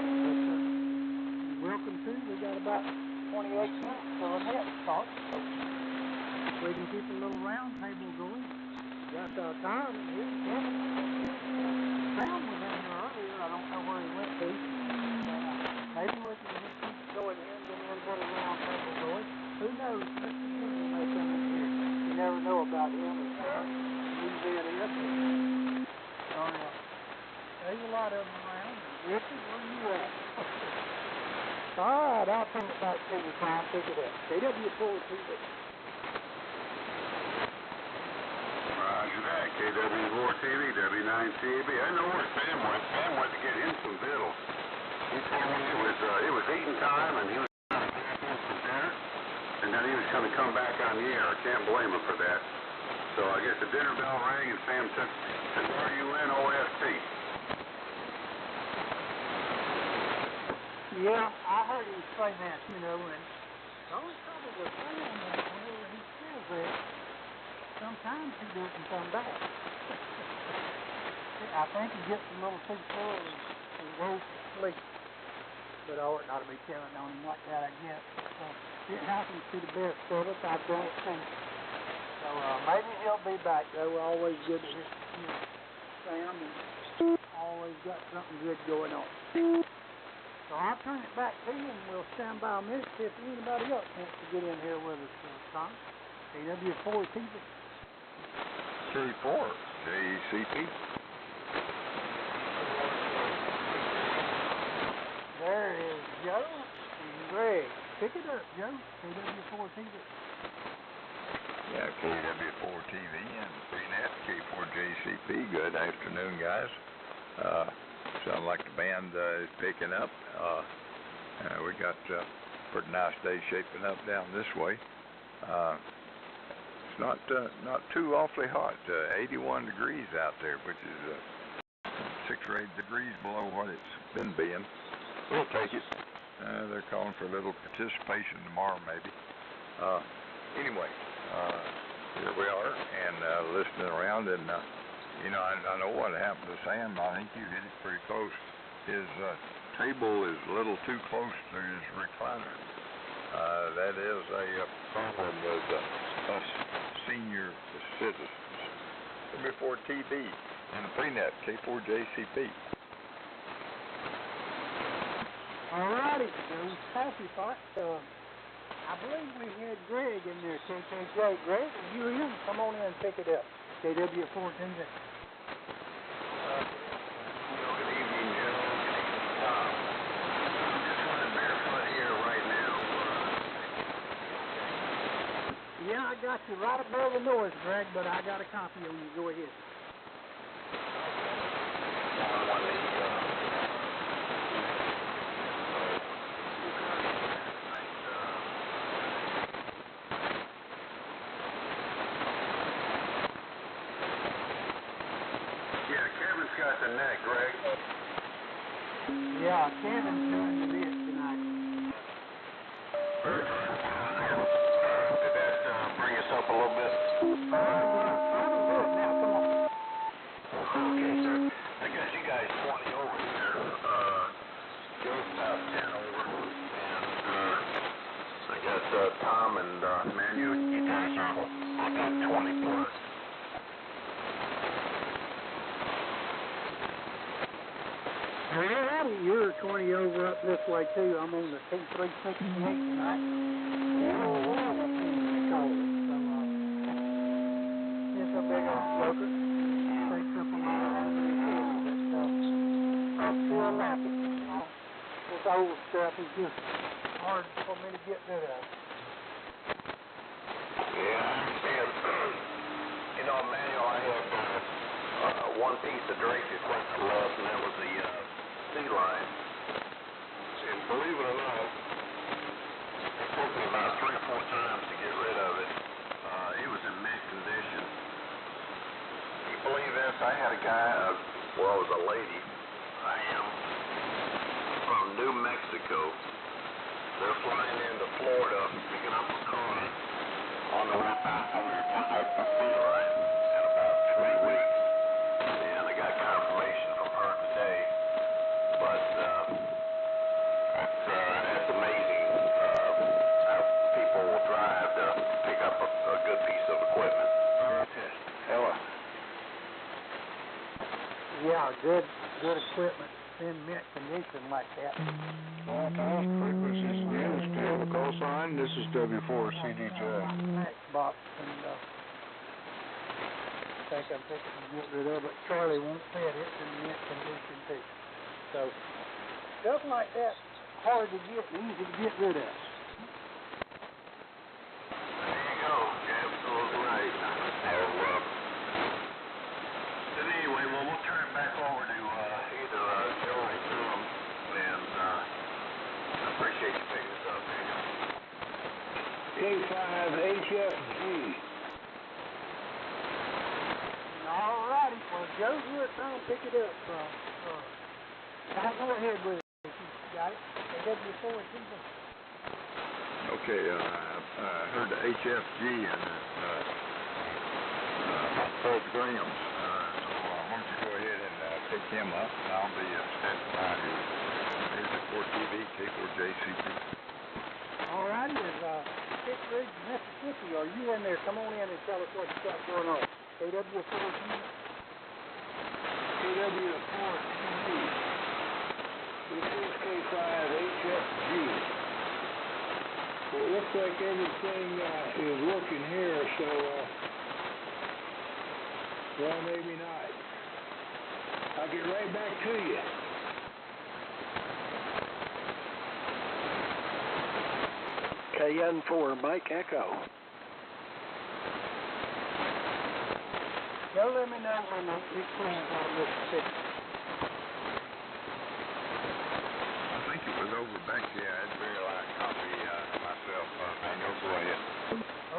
You're welcome to. We got about 28 minutes for a net start. We can keep a little round table going. Got time here. Sam was in here earlier. I don't know where he went to. Maybe we can just keep going in, get a little bit of round table going. Who knows? Mr. Jimmy may come in here. You never know about him. He's in it. There's a lot of them around. Richard, where are you at? All right, I'll turn it back to you, Tom. Pick it up. KW4 TV. Roger that. KW4 TV, W9CAB. I know where Sam went. Sam went to get him some victuals. He told me it was eating time, and he was going to get him some dinner, and then he was going to come back on the air. I can't blame him for that. So I guess the dinner bell rang, and Sam took WNOFT. Yeah, I heard him say that, and the only trouble with Sam is whenever he says that, sometimes he doesn't come back. I think he gets a little too full and goes to sleep. But I ought not to be telling on him like that, I guess. It happens to the best of us. I've done it too. So maybe he'll be back, though. Always good to hear Sam, and always got something good going on. So I'll turn it back to you, and we'll stand by a minute see if anybody else wants to get in here with us, Tom. KW4 TV. K4, JCP. There is Joe and Greg. Pick it up, Joe. KW4 TV. Yeah, KW4 TV and Freenet, K4JCP. Good afternoon, guys. Sounds like the band is picking up. We got a pretty nice day shaping up down this way. It's not too awfully hot. 81 degrees out there, which is 6 or 8 degrees below what it's been being. We'll take it. They're calling for a little participation tomorrow, maybe. Anyway, here we are, and listening around, and I know what happened to Sam. I think you hit it pretty close. His table is a little too close to his recliner. That is a problem with us senior citizens. Before TV and Freenet, K4JCP. All righty, Joe's Happy Pot. I believe we had Greg in there, KKJ. Greg, are you in? Come on in and pick it up. KW14. Good evening, Joe. Good evening, Tom. I'm just running barefoot here right now. Yeah, I got you right above the noise, Greg, but I got a copy on you. Go ahead. Got the net, Greg. Yeah, Kevin's doing the net tonight. Did that bring us up a little bit? Probably good now. Come on. Okay, sir. I got you guys 20 over here. Joe's about 10 over. And I got Tom and man, you guys are about 20 plus. Alrighty, you're 20 over up this way too. I'm on the T368 tonight. It's a big old smoker. Takes up a lot of room in the but I'm still laughing. This old stuff is just hard for me to get rid of. Yeah, I understand. Manuel, I had one piece of drake equipment left, and that was the sea line. And believe it or not, it took me about 3 or 4 times to get rid of it. It was in mint condition. You believe this? I had a guy, it was a lady, from New Mexico. They're flying into Florida, picking up a car on the way back over here to the sea line in about 3 weeks. And I got confirmation from her today. But Yeah, good equipment in mint condition like that. Well, frequencies again, still the call sign. This is W4CDJ. Matchbox, and I think I'm thinking to get rid of it. Charlie won't fit. It's in mint condition too. So stuff like that, hard to get, easy to get rid of. There you go. Absolutely right. But anyway, we'll turn it back over to either Joe or Tom, and I appreciate you picking this up. K5HFG. All righty. Well, Joe, you or Tom pick it up from. I'll go ahead with it if you got it. W4CDJ. Okay, I heard the HFG and Bud Grahams. So why don't you go ahead and pick him up, and I'll be standing by here. Here's the 4TV, K4JCP. All righty. Is Pitt Ridge, Mississippi, are you in there? Come on in and tell us what you got going on. KW4TV. KW4TV. This is K5HFG. Well, it looks like everything is working here, so, well, maybe not. I'll get right back to you. KN4, Mike Echo. Joe, let me know when it's clean out of Mississippi. I think it was over back here. I'd very like copy myself, Manuel. Go ahead.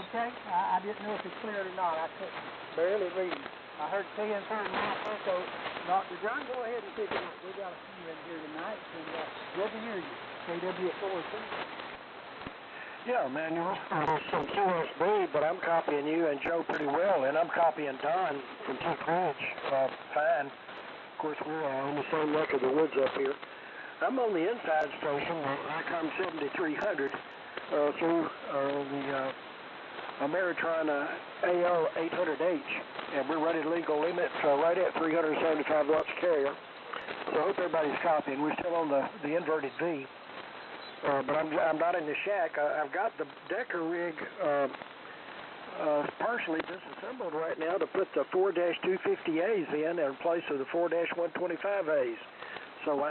Okay, I didn't know if it's cleared or not. I couldn't barely read. I heard KN4 Mike Echo. Dr. John, go ahead and pick it up. We got a few in here tonight, and good to hear you. KW4TV. Yeah, Manuel. Some QSB, but I'm copying you and Joe pretty well, and I'm copying Don from Pitt Ridge fine. Of course, we're on the same neck of the woods up here. I'm on the inside station, ICOM 7300, through the Ameritron AL 800H, and we're running legal limits right at 375 watts carrier. So I hope everybody's copying. We're still on the inverted V. But I'm not in the shack. I've got the Decker rig partially disassembled right now to put the 4-250As in place of the 4-125As. So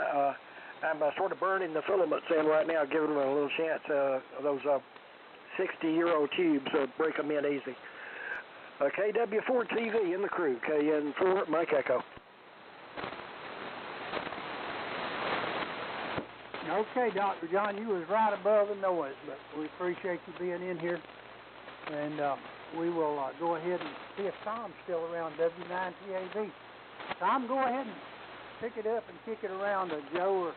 I'm sort of burning the filaments in right now, giving them a little chance. Those 60-year-old tubes break them in easy. KW4TV in the crew. KN4, Mike Echo. Okay, Dr. John, you was right above the noise, but we appreciate you being in here. And we will go ahead and see if Tom's still around, W9TAV. Tom, go ahead and pick it up and kick it around to Joe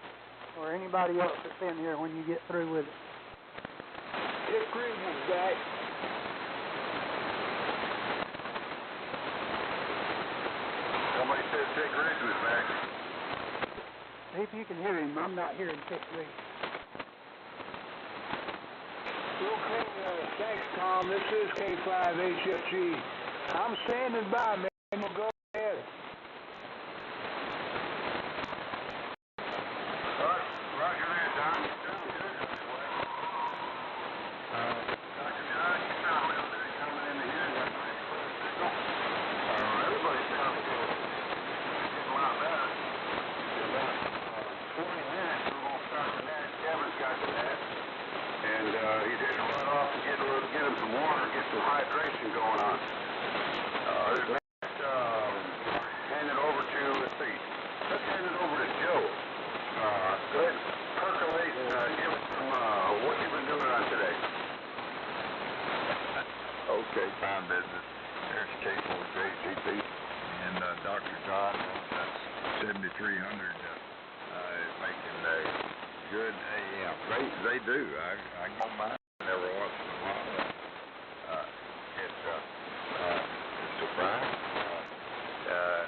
or anybody else that's in here when you get through with it. Pitt Ridge is back. Somebody said Pitt Ridge was back. See if you can hear him. I'm not hearing Pitt Ridge. Okay, thanks, Tom. This is K5HFG. I'm standing by, man. We'll go ahead. Roger that, Don. Dr. John, you sound real good coming into here. Everybody sounds good. Getting a lot better. In about 20 minutes, we're going to start the net. Kevin's got the net. And he's heading to run off and get him some water, get some hydration going on. Other than that, hand it over to, let's hand it over to Joe. Go ahead, percolate and give us some, what you've been doing on today. Okay, fine business. There's K4JCP and Dr. John on 7300 is making a good AM. They do. I go mine every once in a while. It's a surprise.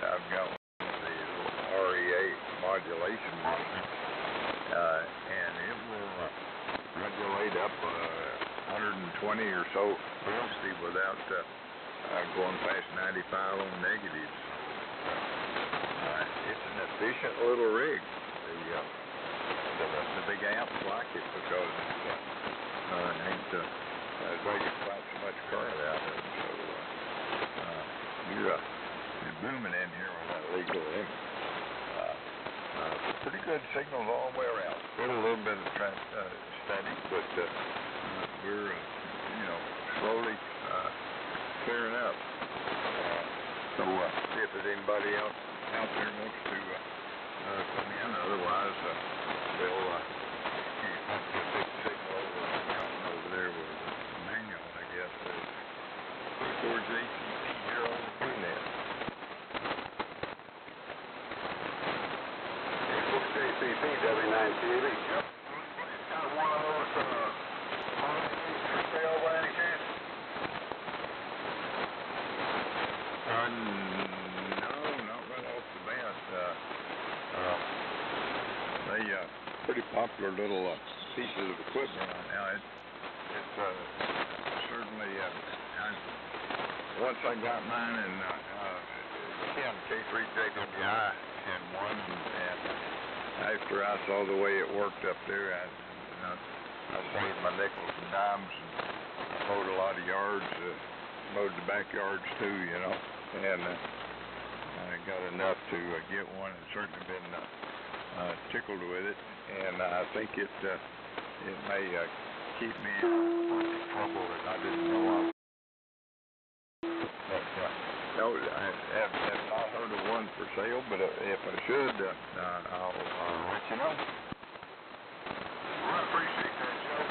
I've got the little REA modulation monitor, and it will regulate up 120 or so velocity without going past 95 on negatives. it's an efficient little rig. The big amps like it because it ain't dragging quite so much current out of it. So you're booming in here with that Egale AM. Pretty good signals all the way around. Still a little bit of static, but we're slowly clearing up. So see if there's anybody else out there wants to come in. Otherwise, they'll keep a big signal over the mountain over there with manual, I guess. Towards ACP here on the Club Net. ACP, W9TV. Yep. Got one of those for sale by any chance? No, not right off the bat. They pretty popular little pieces of equipment right now. It's certainly once I got mine and Ken K3JWI had one, and after I saw the way it worked up there, I saved my nickels and dimes and mowed a lot of yards, mowed the backyards too, and I got enough to get one and certainly been tickled with it, and I think it may keep me out of trouble that I didn't know of. But no, I have not heard of one for sale, but if I should, I'll let you know. Well, I appreciate that, Joe.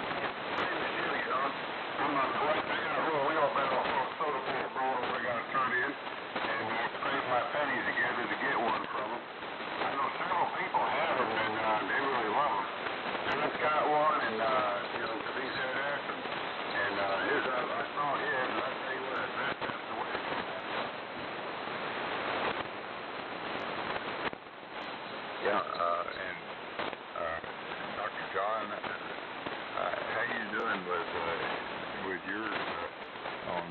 Same as you, I'm not collecting. I got a little wheel barrel full of soda can bottle I got to turn in, and I scrape my pennies together to get one from them. I know several people have them, and they really love them. John's got one, and because he's had accident, and his, I saw his, and I tell you what, that's the way it is. Yeah, and Dr. John, how you doing with yours on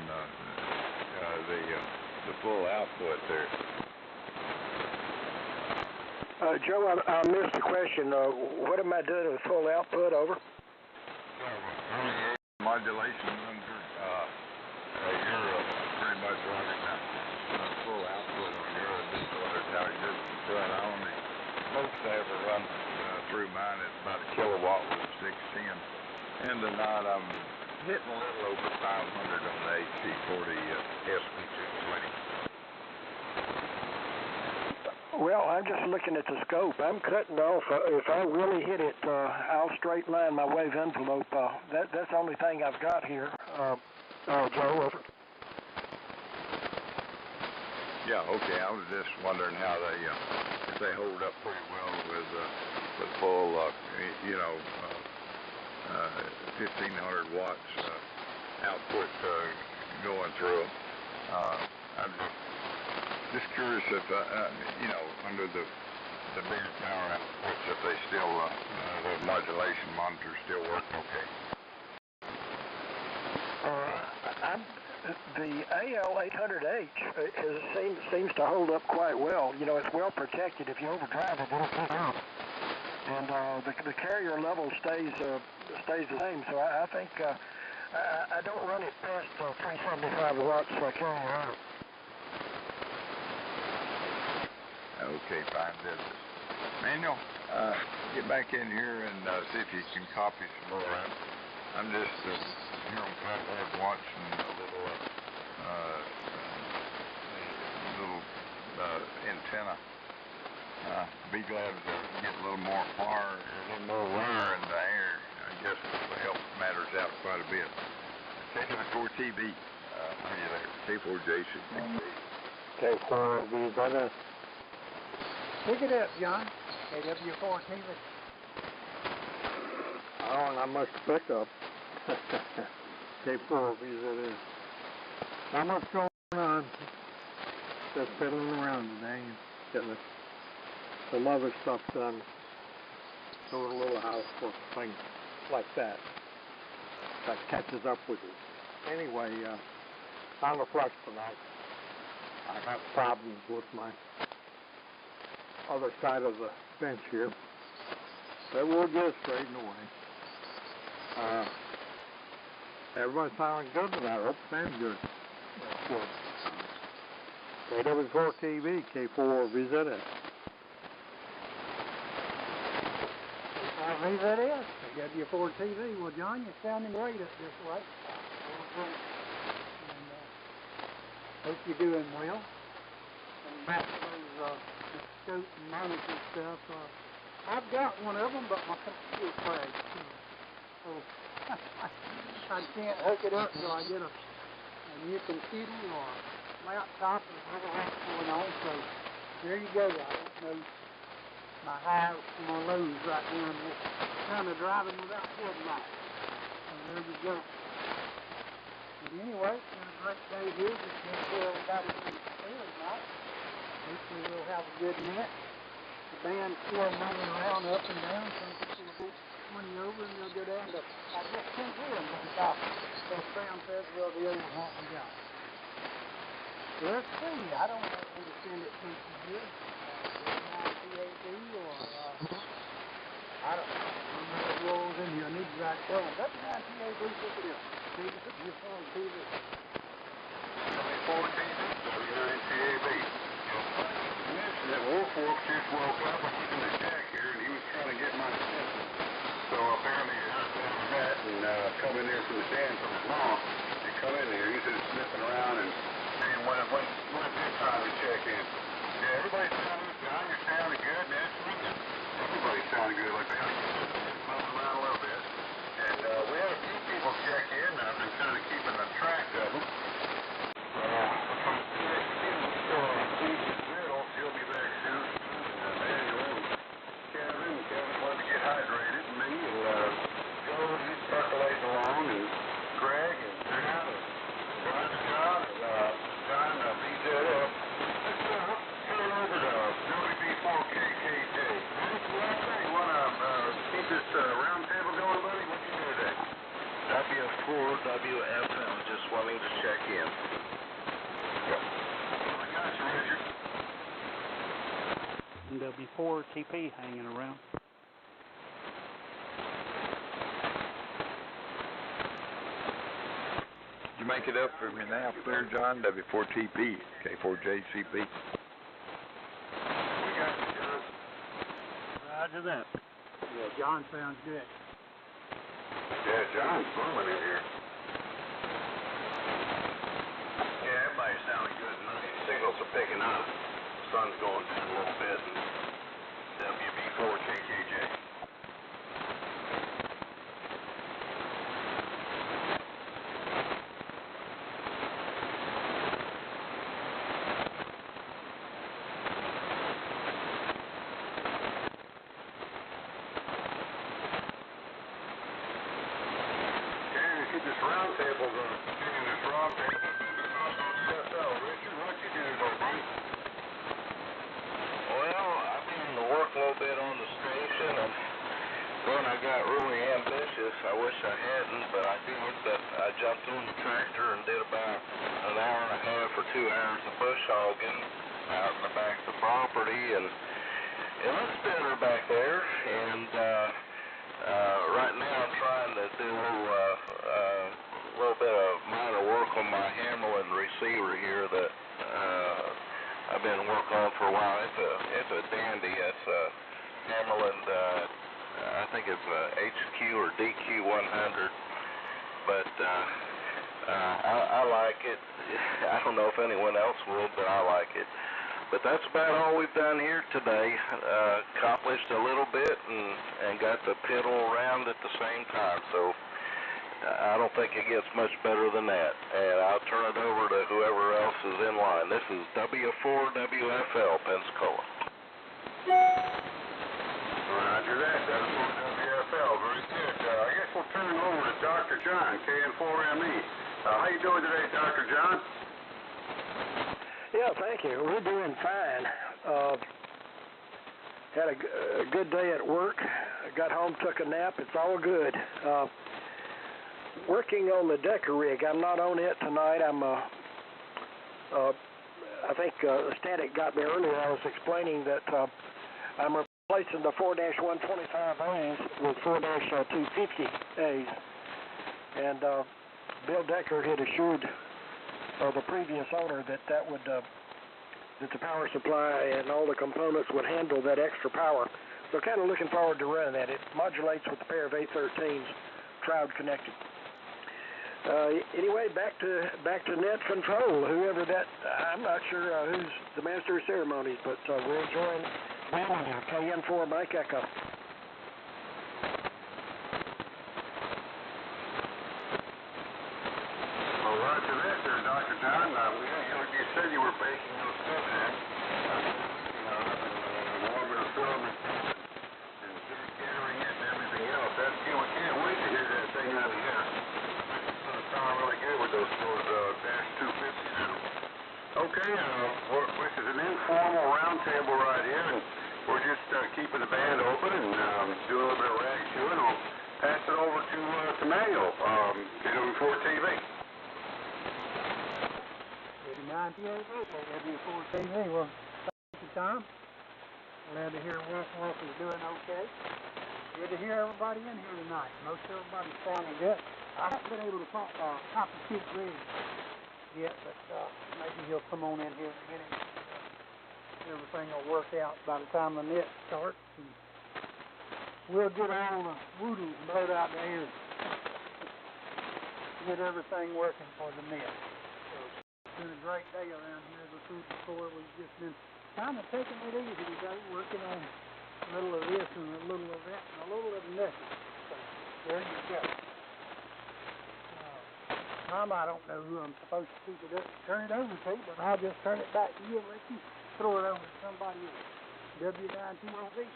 the full output there? Joe, I missed the question. What am I doing with full output? Over. Modulation under you're pretty much running full output on your disorder. How you're doing? I only most ever run through mine at about a kilowatt with a 610, and tonight I'm hitting a little over 500 on the HP40 SP220. Well, I'm just looking at the scope. I'm cutting off. If I really hit it, I'll straight line my wave envelope. That's the only thing I've got here. Joe, over. Yeah, okay. I was just wondering how if they hold up pretty well with full, 1,500 watts output going through them. I'm just curious if, under the bigger power outputs, if they still, the modulation monitors still work okay. The AL800H seems to hold up quite well. It's well protected. If you overdrive it, it'll cut out. And the carrier level stays the same. So I think I don't run it past 375 watts carrier out. Okay, fine business. Manuel, get back in here and see if you can copy some more. I'm just here on Flathead watching a little antenna. Be glad to get a little more far, a little more wire in the air. I guess this will help matters out quite a bit. K4TV, are you there? K4J should be K4V, brother. Pick it up, John. KW4TV. Oh, not much to pick up. K4V, that is. Not much going on. Just fiddling around today and getting some other stuff done. Doing a little housework thing like that. That catches up with you. Anyway, on the flex tonight. I have problems with my other side of the fence here. That will get straightened away. Everybody sounding good tonight. I hope it sounds good. That's good. WE4TV, K4 VZS. VZS, W4TV. Well, John, you're sounding great up this way. And, hope you're doing well. And back to those scope and monitor and stuff. I've got one of them, but my computer crashed. So I can't hook it up till I get a new computer or a laptop or whatever else going on. So there you go. I don't know my highs and my lows right now. I'm just kind of driving without headlights. So there you go. But anyway, it's been a great day here. Just make sure everybody's in the field tonight. Hopefully we'll have a good net. The band's still moving around up and down. Some people will be 20 over and they'll go down to, I just can't hear them on top. So Sam says, well, the other half we got. Let's see. I don't know who to send it to from here. PAD or, I don't know. Remember the rolls in here. I need to write it down. That's not PAD, pick it up. See, you're on TV. W4TV, W9TAB. Mentioned that Wolfwork just woke up. I was in the shack here, and he was trying to get my attention. So apparently he heard that and come in there from the stand from his mom. He come in there, he's just sniffing around and saying, when it's his time to check in. Yeah, everybody's sounding good. John, you're sounding good, naturally. Everybody's sounding good like that. Moving around a little bit. And we had a few people check in. I've been kind of keeping a track of them. He'll be back soon. Kevin wanted to get hydrated, and me, and Joe, he's percolating along, and Greg, and John, John, BZF. Let's turn over to WE4KKJ. You want to keep this round table going, buddy? What you do today? W4WFM, just wanting to check in. Yep. I got you, Richard. W4TP hanging around. You make it up for me now, there, John. W4TP, K4JCP. We got you, John. Roger that. Yeah, John sounds good. Yeah, John's booming in here. Yeah, everybody's sounding good. None of these signals are picking up. The sun's going down a little bit. And WE4KKJ. Keep this round table going. Continue this round table. Richard, what you do today, buddy? Well, I've been to work a little bit on the station, and then I got really ambitious. I wish I hadn't, but I did. But I jumped on the tractor and did about an hour and a half or 2 hours of bush hogging out in the back of the property, and it looks better back there. And right now I'm trying to do a little bit of minor work on my Hammerlin receiver here that I've been working on for a while. It's a dandy. It's a Hammerlin, I think it's a HQ or DQ 100, but I like it. I don't know if anyone else will, but I like it. But that's about all we've done here today. Accomplished a little bit and got the piddle around at the same time. So I don't think it gets much better than that. And I'll turn it over to whoever else is in line. This is W4WFL, Pensacola. Roger that. W4WFL. Very good. I guess we'll turn it over to Dr. John, KN4ME. How you doing today, Dr. John? Yeah, thank you. We're doing fine. Had a good day at work. I got home, took a nap. It's all good. Working on the Decker rig. I'm not on it tonight. I'm. I think Static got me earlier. I was explaining that I'm replacing the 4-125As with 4-250As. And Bill Decker had assured the previous owner that that the power supply and all the components would handle that extra power. So kind of looking forward to running that. It modulates with a pair of A13s, crowd connected. Anyway, back to net control. Whoever that, I'm not sure who's the master of ceremonies, but we're enjoying KN4 Mike Echo. Well, roger that there, Dr. John. You said you were baking those stuff in. Warming the film and scattering it and everything else. We can't wait to hear that thing out of here. Sound really good with those dash 250s now. Okay, this is an informal roundtable right here, and we're just keeping the band open and doing a little bit of rag chewing. I'll pass it over to Manuel, WE4TV. 89 WE4 TV. Well, thank you, Tom. Glad to hear Wolf is doing okay. Good to hear everybody in here tonight. Most everybody's sounding good. I haven't been able to copy Keith Griggs yet, but maybe he'll come on in here in a minute. Everything will work out by the time the net starts. And we'll get all the woodles blowed out there and get everything working for the net. So it's been a great day around here at the food store. We've just been kind of taking it easy today, working on a little of this and a little of that and a little of nothing. So there you go. Tom, I don't know who I'm supposed to keep it up, turn it over to, but I'll just turn it back to you and let you throw it over to somebody else. W9TV,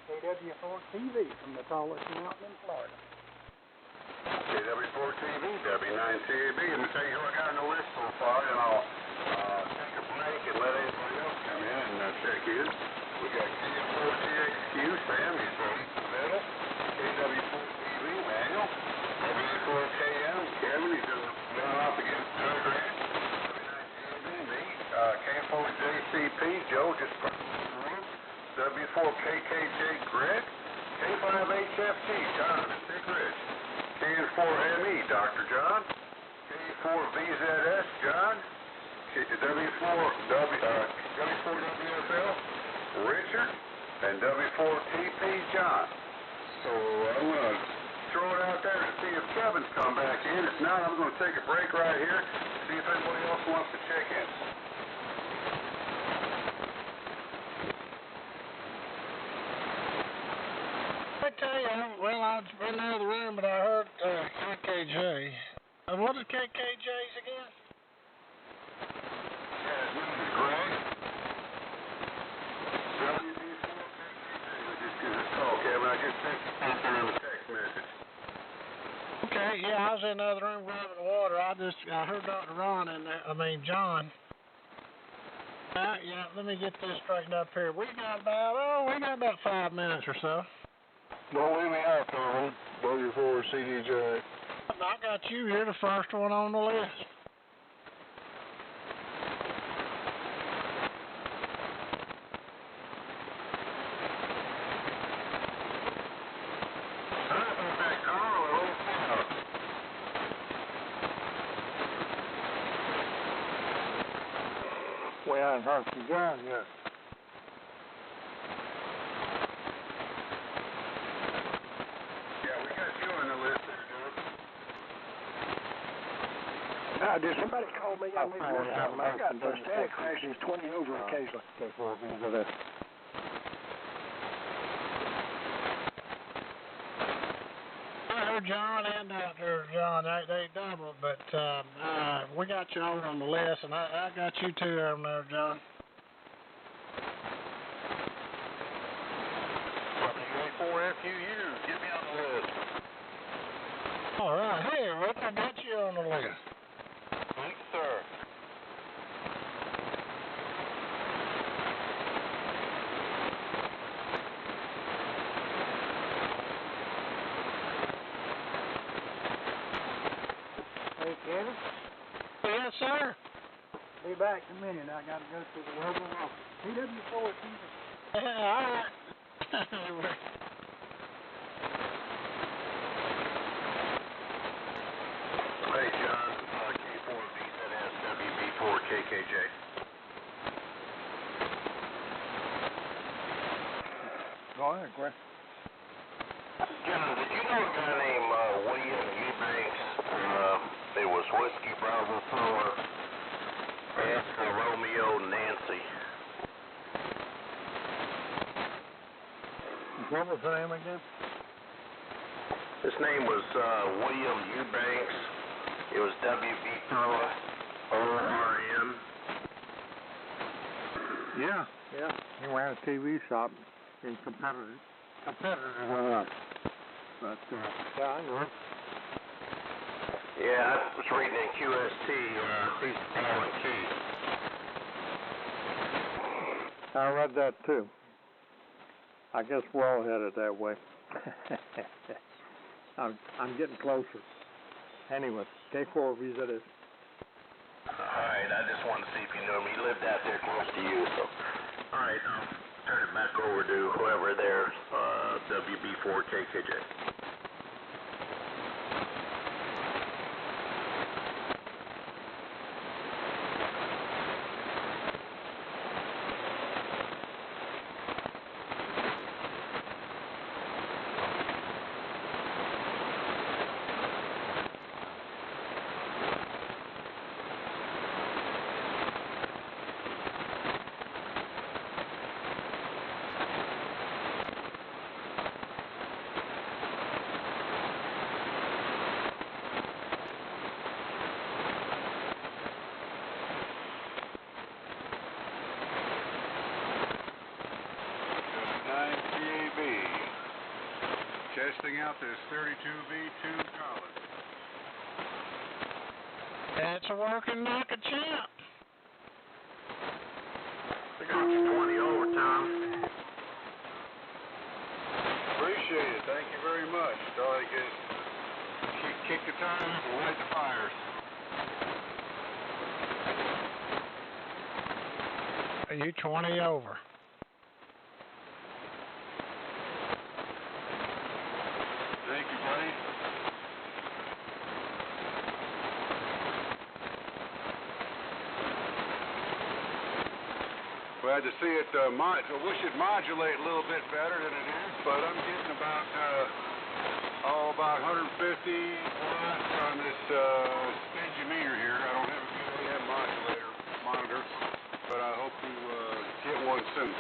KW4TV from the tallest mountain in Florida. KW4TV, W9TV. Let me tell you who I got on the list so far, and I'll take a break and let anybody else come in and check in. We got KM4TXQ, Sam, he's in the middle. KW4TV, Manuel. WE4AM, Kevin, he's going off against Doug Grant. W9TV, me. K4JCP, Joe, just W4KKJ, Greg. K5HFT, Jonathan, Big Rich. KN4ME, Dr. John. K4VZS, John. W4WFL, Richard. And W4TP, John. So I'm going to throw it out there to see if Kevin's come back in. If not, I'm going to take a break right here, see if anybody else wants to check in. I tell you, well, I was in the other room, but I heard KKJ. What are KKJs again? Yeah, his name is Greg. Just give us a call, Kevin. I just sent something on the text message. Okay, yeah, I was in the other room grabbing water. I heard Dr. Ron in there, John. Yeah, let me get this straightened up here. We got about 5 minutes or so. Don't leave me out, Tom. W4CDJ. I got you here, the first one on the list. Way out in Humphrey John, yeah. Yeah, we got you on the list there, John. Did somebody call me? I leave one time. I got static crashes 20 over occasionally. I heard John and Dr. John, they doubled, but we got you all on the list, and I got you too on there, John. WE4FUU, get me on the list. All right, hey, Rick, I got you on the list. Thanks, sir. Hey, Kevin. Yes, sir. Be back in a minute. I got to go to the local office. PW4 TV. right. Hey, John, K4VZS WB4KKJ. Go ahead, Greg. John, did you know a guy named William Eubanks? It was Whiskey Bravo 4, Oscar Romeo Nancy. What was the name again? His name was William Eubanks. It was WE4AM. Yeah. He ran a TV shop in competitors with us. But, yeah, I know. Yeah, I was reading in QST, he's Alan Key. I read that too. I guess we're all headed that way. I'm getting closer. Anyway, K4VZS. Alright, I just wanted to see if you knew him. He lived out there close to you, so. Alright, I'll turn it back over to whoever there, WB4KKJ. Testing out this 32V2 Collins. That's a working like a champ. We got you 20 over, Tom. Appreciate it. Thank you very much. So I can kick the tires and light the fires. Are you 20 over? Thank you, buddy. Glad to see it. I wish it modulate a little bit better than it is, but I'm getting about 150 watts on this stingy meter here. I don't have a good AM monitor, but I hope to get one soon.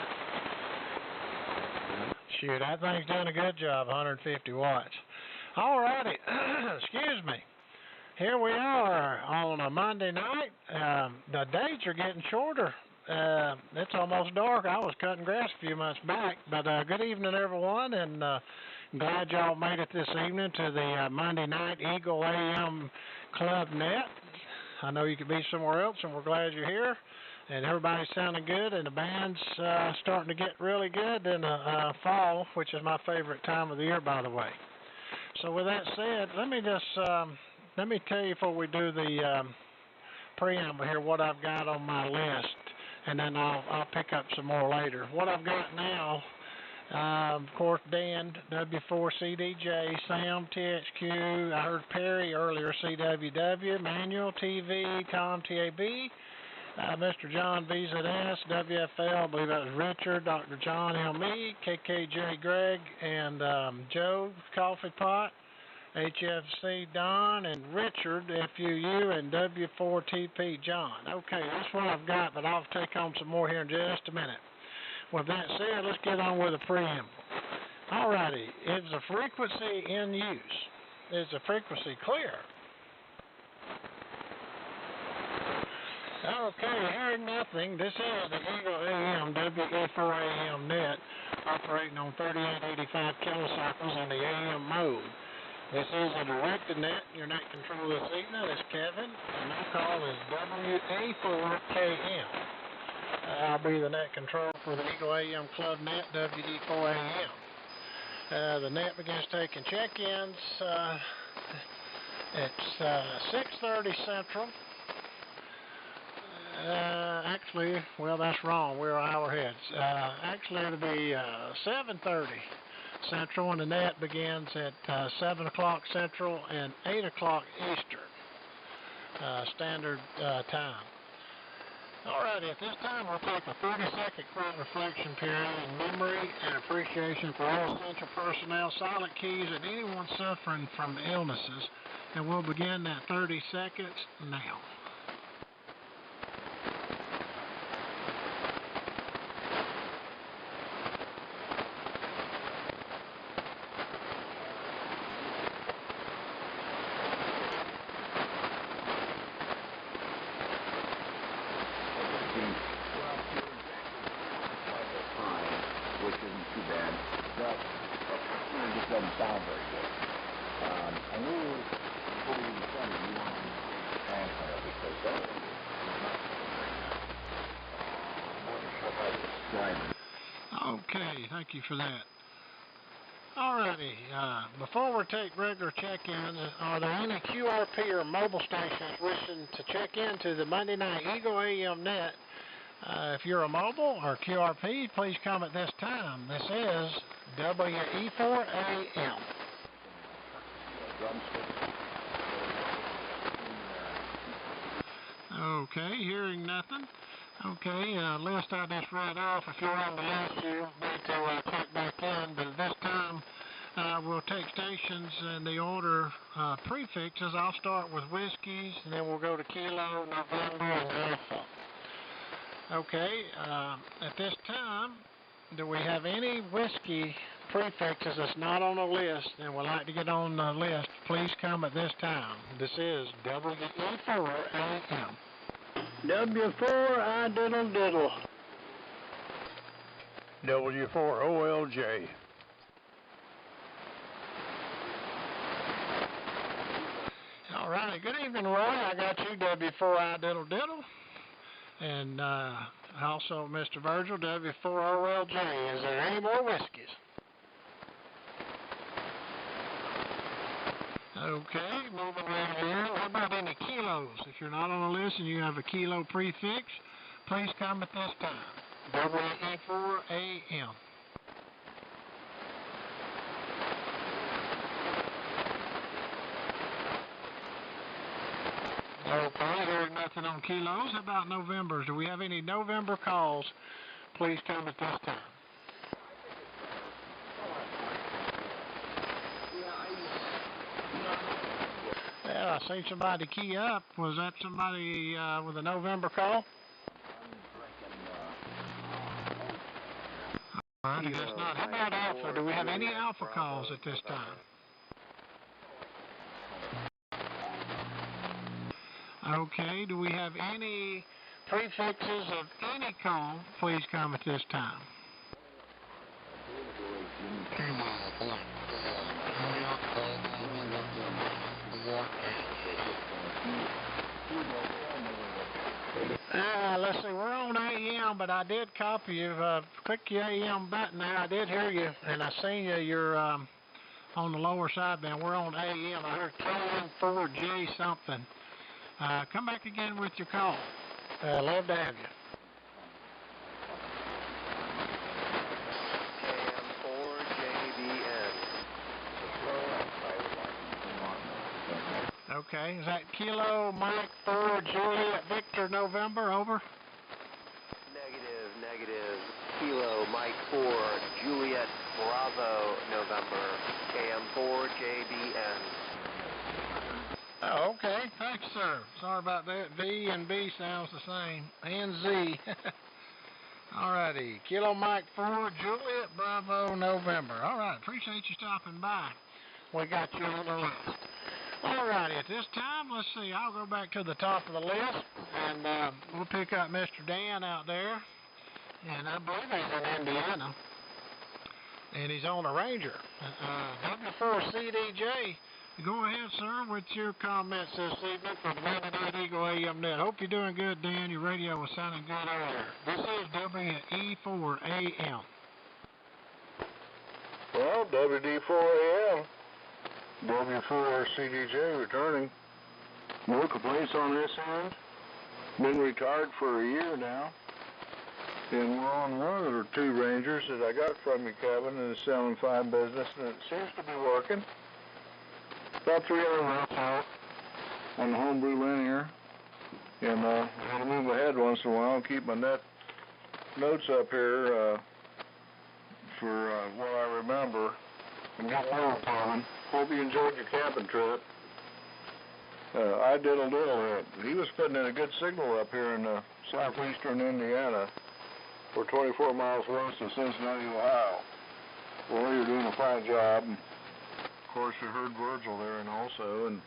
Shoot, that thing's doing a good job, 150 watts. All righty, excuse me. Here we are on a Monday night. The days are getting shorter. It's almost dark. I was cutting grass a few months back. But good evening, everyone, and glad y'all made it this evening to the Monday night Egale AM Club Net. I know you could be somewhere else, and we're glad you're here. And everybody's sounding good, and the band's starting to get really good in the fall, which is my favorite time of the year, by the way. So with that said, let me tell you before we do the preamble here what I've got on my list, and then I'll pick up some more later. What I've got now, of course, Dan, W4CDJ, Sam, THQ, I heard Perry earlier, CWW, Manual, TV, Tom, TAB, Mr. John, VZS, WFL, I believe that was Richard, Dr. John, LME, KKJ, Greg, and Joe, Coffee Pot, HFC, Don, and Richard, FUU, and W4TP, John. Okay, that's what I've got, but I'll take on some more here in just a minute. With that said, let's get on with the preamble. Alrighty, is the frequency in use? Is the frequency clear? Okay, hearing nothing, this is the Egale AM WE4AM Net operating on 3885 kilocycles in the AM mode. This is a directed net. Your net control this evening is Kevin, and my call is WE4AM. I'll be the net control for the Egale AM Club Net WE4AM. The net begins taking check-ins. It's 6:30 Central. Actually, actually, well, that's wrong. We're an hour ahead. Actually, it'll be 7:30 Central, and the net begins at 7 o'clock Central and 8 o'clock Eastern Standard Time. Alrighty, at this time we'll take a 30-second quiet reflection period in memory and appreciation for all essential personnel, silent keys, and anyone suffering from illnesses. And we'll begin that 30 seconds now. Which isn't too bad, but it just doesn't sound very good. I knew before you started you wanted to transfer it because that is not very good. Okay, thank you for that. Alrighty, before we take regular check-ins, are there any QRP or mobile stations wishing to check into the Monday night Egale AM Net? If you're a mobile or QRP, please come at this time. This is WE4AM. Okay, hearing nothing. Okay, list I just read off. If you're on the list, you need to check back in. But at this time, we'll take stations in the order prefixes. I'll start with whiskeys, and then we'll go to Kilo, November, and Alpha. Okay, at this time, do we have any whiskey prefixes that's not on the list and would like to get on the list? Please come at this time. This is WE4AM. W4 Diddle Diddle. W4OLJ. All right, good evening, Roy. I got you, W4I Diddle Diddle. And also Mr. Virgil, W4OLJ. Is there any more whiskeys? Okay, moving right here. How about any kilos? If you're not on the list and you have a kilo prefix, please come at this time. WE4AM. Okay, hearing nothing on kilos. How about Novembers? Do we have any November calls? Please come at this time. Yeah, I seen somebody key up. Was that somebody with a November call? All right, I guess not. How about Alpha? Do we have any Alpha calls at this time? Okay, do we have any prefixes of any call? Please come at this time. Let's see, we're on AM, but I did copy you. Click your AM button there. I did hear you, and I seen you. You're on the lower sideband. We're on AM. I heard KM4J something. Come back again with your call. Love to have you. Okay, is that Kilo, Mike, 4, Juliet, Victor, November, over? Negative. Kilo, Mike 4, Juliet, Bravo, November, KM4, JBN. Oh, okay. Thanks, sir. Sorry about that. V and B sounds the same. And Z. Alrighty. Kilo Mike 4, Juliet, Bravo, November. Alright. Appreciate you stopping by. We got you on the list. Alrighty. At this time, let's see. I'll go back to the top of the list. And we'll pick up Mr. Dan out there. And I believe he's in Indiana. And he's on a Ranger. W4CDJ. Go ahead, sir, with your comments this evening from the Monday Night Egale AM Net. Hope you're doing good, Dan. Your radio was sounding good earlier. This is WE4AM. Well, WD4AM. W4CDJ returning. No complaints on this end. Been retired for a year now. And we're on one of the two Rangers that I got from you, Kevin, in the 7.5 business, and it seems to be working. About 300 miles out on the homebrew linear. And I'm going to move ahead once in a while and keep my notes up here for what I remember. I'm getting old, Kevin. Hope you enjoyed your camping trip. I did a little. He was putting in a good signal up here in southeastern Indiana. We're 24 miles west of Cincinnati, Ohio. Well, you're doing a fine job. And of course, you heard Virgil there and also, and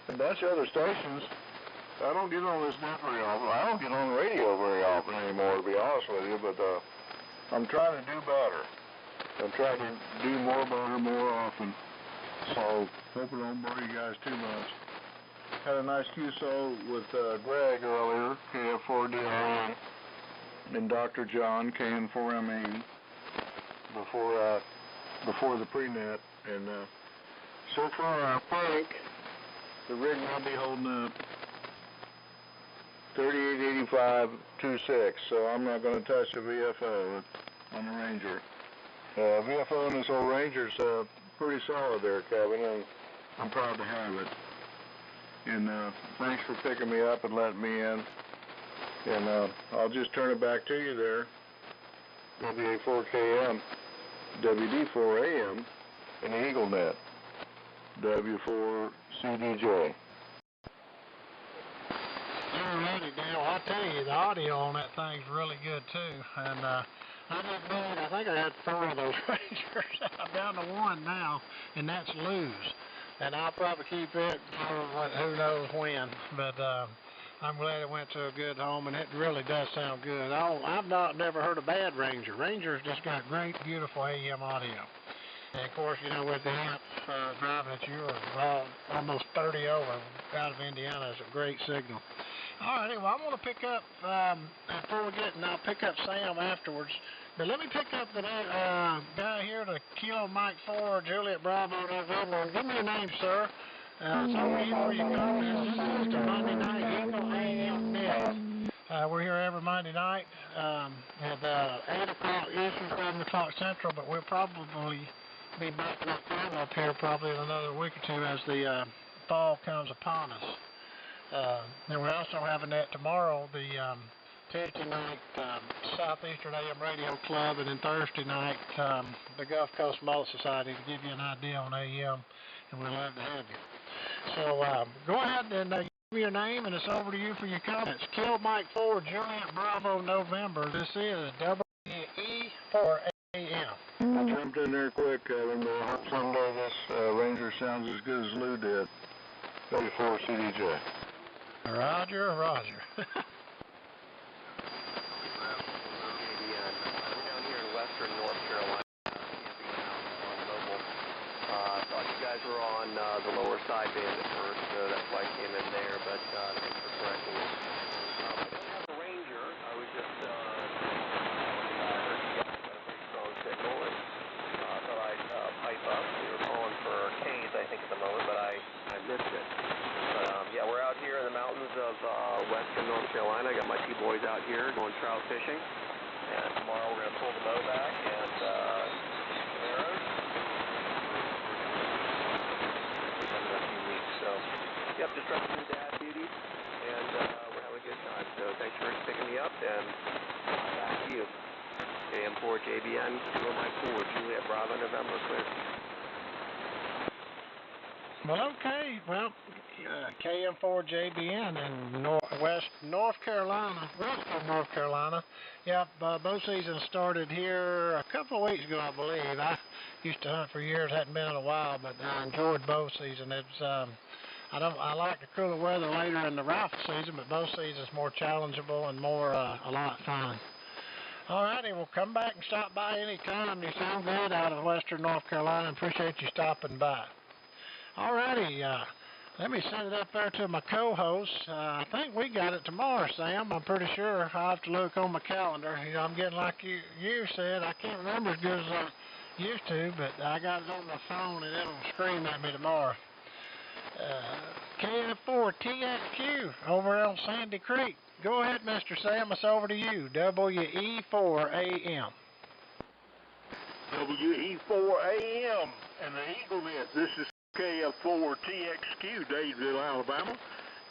a bunch of other stations. I don't get on this net very often. I don't get on the radio very often anymore, to be honest with you, but I'm trying to do better. I'm trying to do more better more often. So, hope I don't bore you guys too much. Had a nice QSO with Greg earlier, KF4DRN, and Dr. John, KN4ME, before the pre-net. And so far, I think the rig might be holding up 3885.26, so I'm not going to touch the VFO on the Ranger. VFO in this old Ranger's pretty solid there, Kevin, and I'm proud to have it. And thanks for picking me up and letting me in. And I'll just turn it back to you there. WE4AM, WD4AM, and the Eagle Net, W4CDJ. Alrighty, Dale. I'll tell you, the audio on that thing's really good too. And I think I had 4 of those Rangers. I'm down to 1 now, and that's lose. And I'll probably keep it for who knows when. But I'm glad it went to a good home, and it really does sound good. I've never heard a bad Ranger. Ranger's just got great, beautiful AM audio. And of course, you know, with the amp driving at yours, almost 30 over out of Indiana is a great signal. All right, well, I'm going to pick up, before we get, and I'll pick up Sam afterwards. But let me pick up the guy here, the Kilo Mike 4, Juliet Bravo, November. Give me your name, sir. It's over you for your comments. This is the Monday night Egale AM Net. We're here every Monday night at 8 o'clock Eastern, 7 o'clock Central, but we'll probably be back up here probably in another week or two as the fall comes upon us. And we also have a net tomorrow, the Tuesday night Southeastern AM Radio Club, and then Thursday night the Gulf Coast Mullet Society to give you an idea on AM, and we'd love to have you. So go ahead and give me your name, and it's over to you for your comments. Kill Mike 4, Juliet Bravo, November. This is WE4AM. I jumped in there quick, Kevin, but I hope someday this Ranger sounds as good as Lou did. W4CDJ. Roger, Roger. We're down here in western North Carolina, camping out on mobile. Thought you guys were on the lower side band at first, so that's why I came in there, but thanks for correcting it. I don't have the Ranger. I was just, I heard you guys got a pretty strong signal, and thought I'd pipe up. We were calling for K's, I think, at the moment, but I missed it. But yeah, we're out here in the mountains of western North Carolina. I got my 2 boys out here going trout fishing, and tomorrow we're going to pull the bow back and some arrows. In a few weeks, so yep, just trying to do dad duties, and we're having a good time. So thanks for picking me up, and back to you. AM4JBN, Kilo Mike 4, Juliet Bravo, November, clear. Well, okay. Well, KM4JBN in western North Carolina. Yep, bow season started here a couple of weeks ago, I believe. I used to hunt for years, hadn't been in a while, but I enjoyed bow season. It's I like the cooler weather later in the rifle season, but bow season is more challengeable and more a lot of fun. All righty, well, come back and stop by any time. You sound good out of western North Carolina. Appreciate you stopping by. All righty, let me send it up there to my co-host. I think we got it tomorrow, Sam. I'm pretty sure. I'll have to look on my calendar. You know, I'm getting like you said. I can't remember as good as I used to, but I got it on my phone, and it'll scream at me tomorrow. KF4TXQ over on Sandy Creek. Go ahead, Mr. Sam. It's over to you. WE4AM. WE4AM and the Egale Net. This is KF4TXQ, Dadeville, Alabama.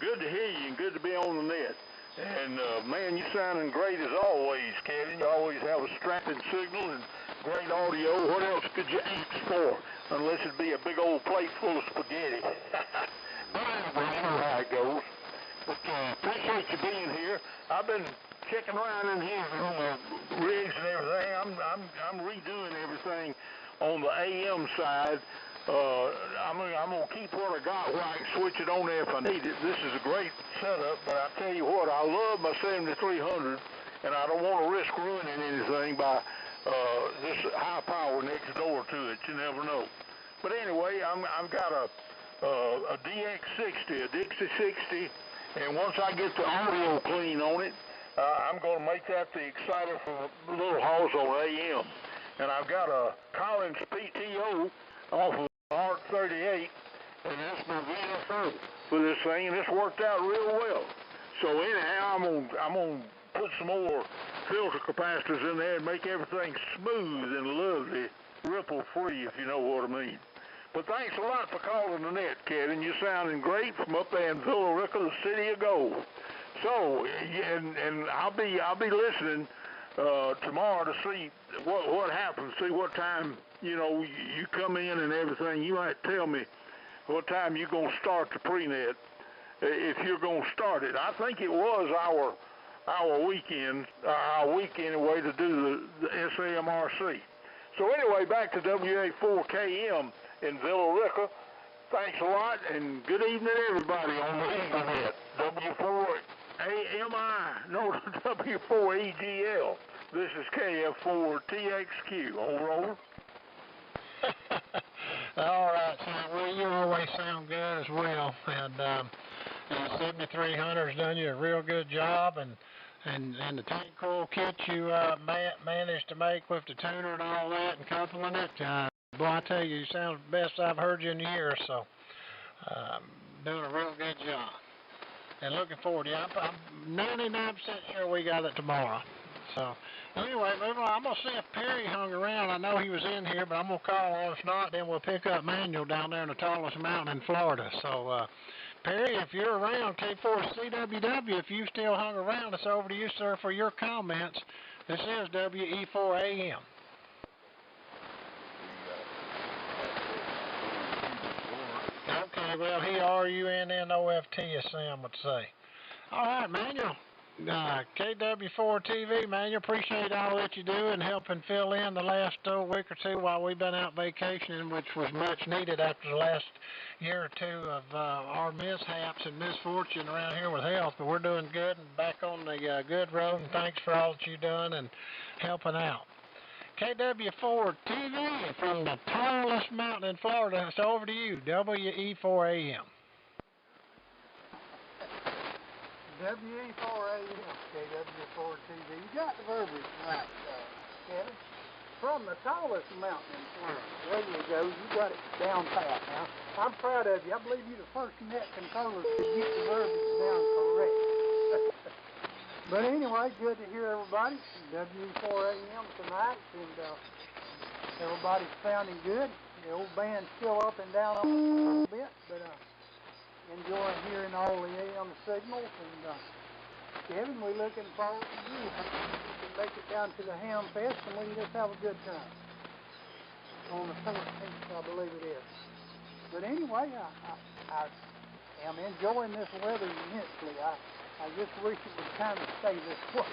Good to hear you and good to be on the net. And man, you're sounding great as always, Kevin. You always have a strapping signal and great audio. What else could you ask for? Unless it be a big old plate full of spaghetti. But anyway, you know how it goes. But appreciate you being here. I've been checking around in here on the rigs and everything. I'm redoing everything on the AM side. I'm gonna keep what I got where I can switch it on there if I need it. This is a great setup, but I tell you what, I love my 7300, and I don't want to risk ruining anything by this high power next door to it. You never know. But anyway, I've got a DX60, a Dixie 60, and once I get the audio clean on it, I'm going to make that the exciter for little hauls on AM. And I've got a Collins PTO off of Art 38, and that's my VFO for this thing, and it's worked out real well. So anyhow, I'm gonna put some more filter capacitors in there and make everything smooth and lovely, ripple free, if you know what I mean. But thanks a lot for calling the net, Kevin. You're sounding great from up there in Villa Rica, the city of gold. So, and I'll be listening tomorrow to see what happens, see what time, you know, you come in and everything. You might tell me what time you're going to start the pre-net, if you're going to start it. I think it was our weekend anyway, to do the SAMRC. So anyway, back to WA4KM in Villa Rica. Thanks a lot, and good evening, everybody on the Egale Net. W4EGL. This is KF4TXQ. Over. All right, Sam. Well, you always sound good as well, and 7300's done you a real good job, and the tank coil kit you managed to make with the tuner and all that, and coupling it. Boy, I tell you, you sound the best I've heard you in years. So, doing a real good job. And looking forward to it. I'm 99% sure we got it tomorrow. So, anyway, moving on. I'm going to see if Perry hung around. I know he was in here, but I'm going to call him. If not, then we'll pick up Manuel down there in the tallest mountain in Florida. So, Perry, if you're around, K4CWW, if you still hung around, it's over to you, sir, for your comments. This is WE4AM. Okay, well, HRUNNOFT, as Sam would say. All right, Manuel. KW4 TV, Manuel, appreciate all that you do and helping fill in the last week or two while we've been out vacationing, which was much needed after the last year or two of our mishaps and misfortune around here with health. But we're doing good and back on the good road, and thanks for all that you've done and helping out. KW4 TV from the tallest mountain in Florida. It's over to you, WE4AM. WE4AM, KW4 TV. You got the verbiage right, Kevin. From the tallest mountain in Florida. There you go. You got it down pat now. I'm proud of you. I believe you're the first net controller to get the verbiage down correct. But anyway, good to hear everybody. WE4AM tonight, and everybody's sounding good. The old band's still up and down a little bit, but enjoying hearing all the AM signals. And Kevin, we're looking forward to you. We can make it down to the Ham Fest, and we can just have a good time on the 14th, I believe it is. But anyway, I am enjoying this weather immensely. I just wish it would kind of stay this way.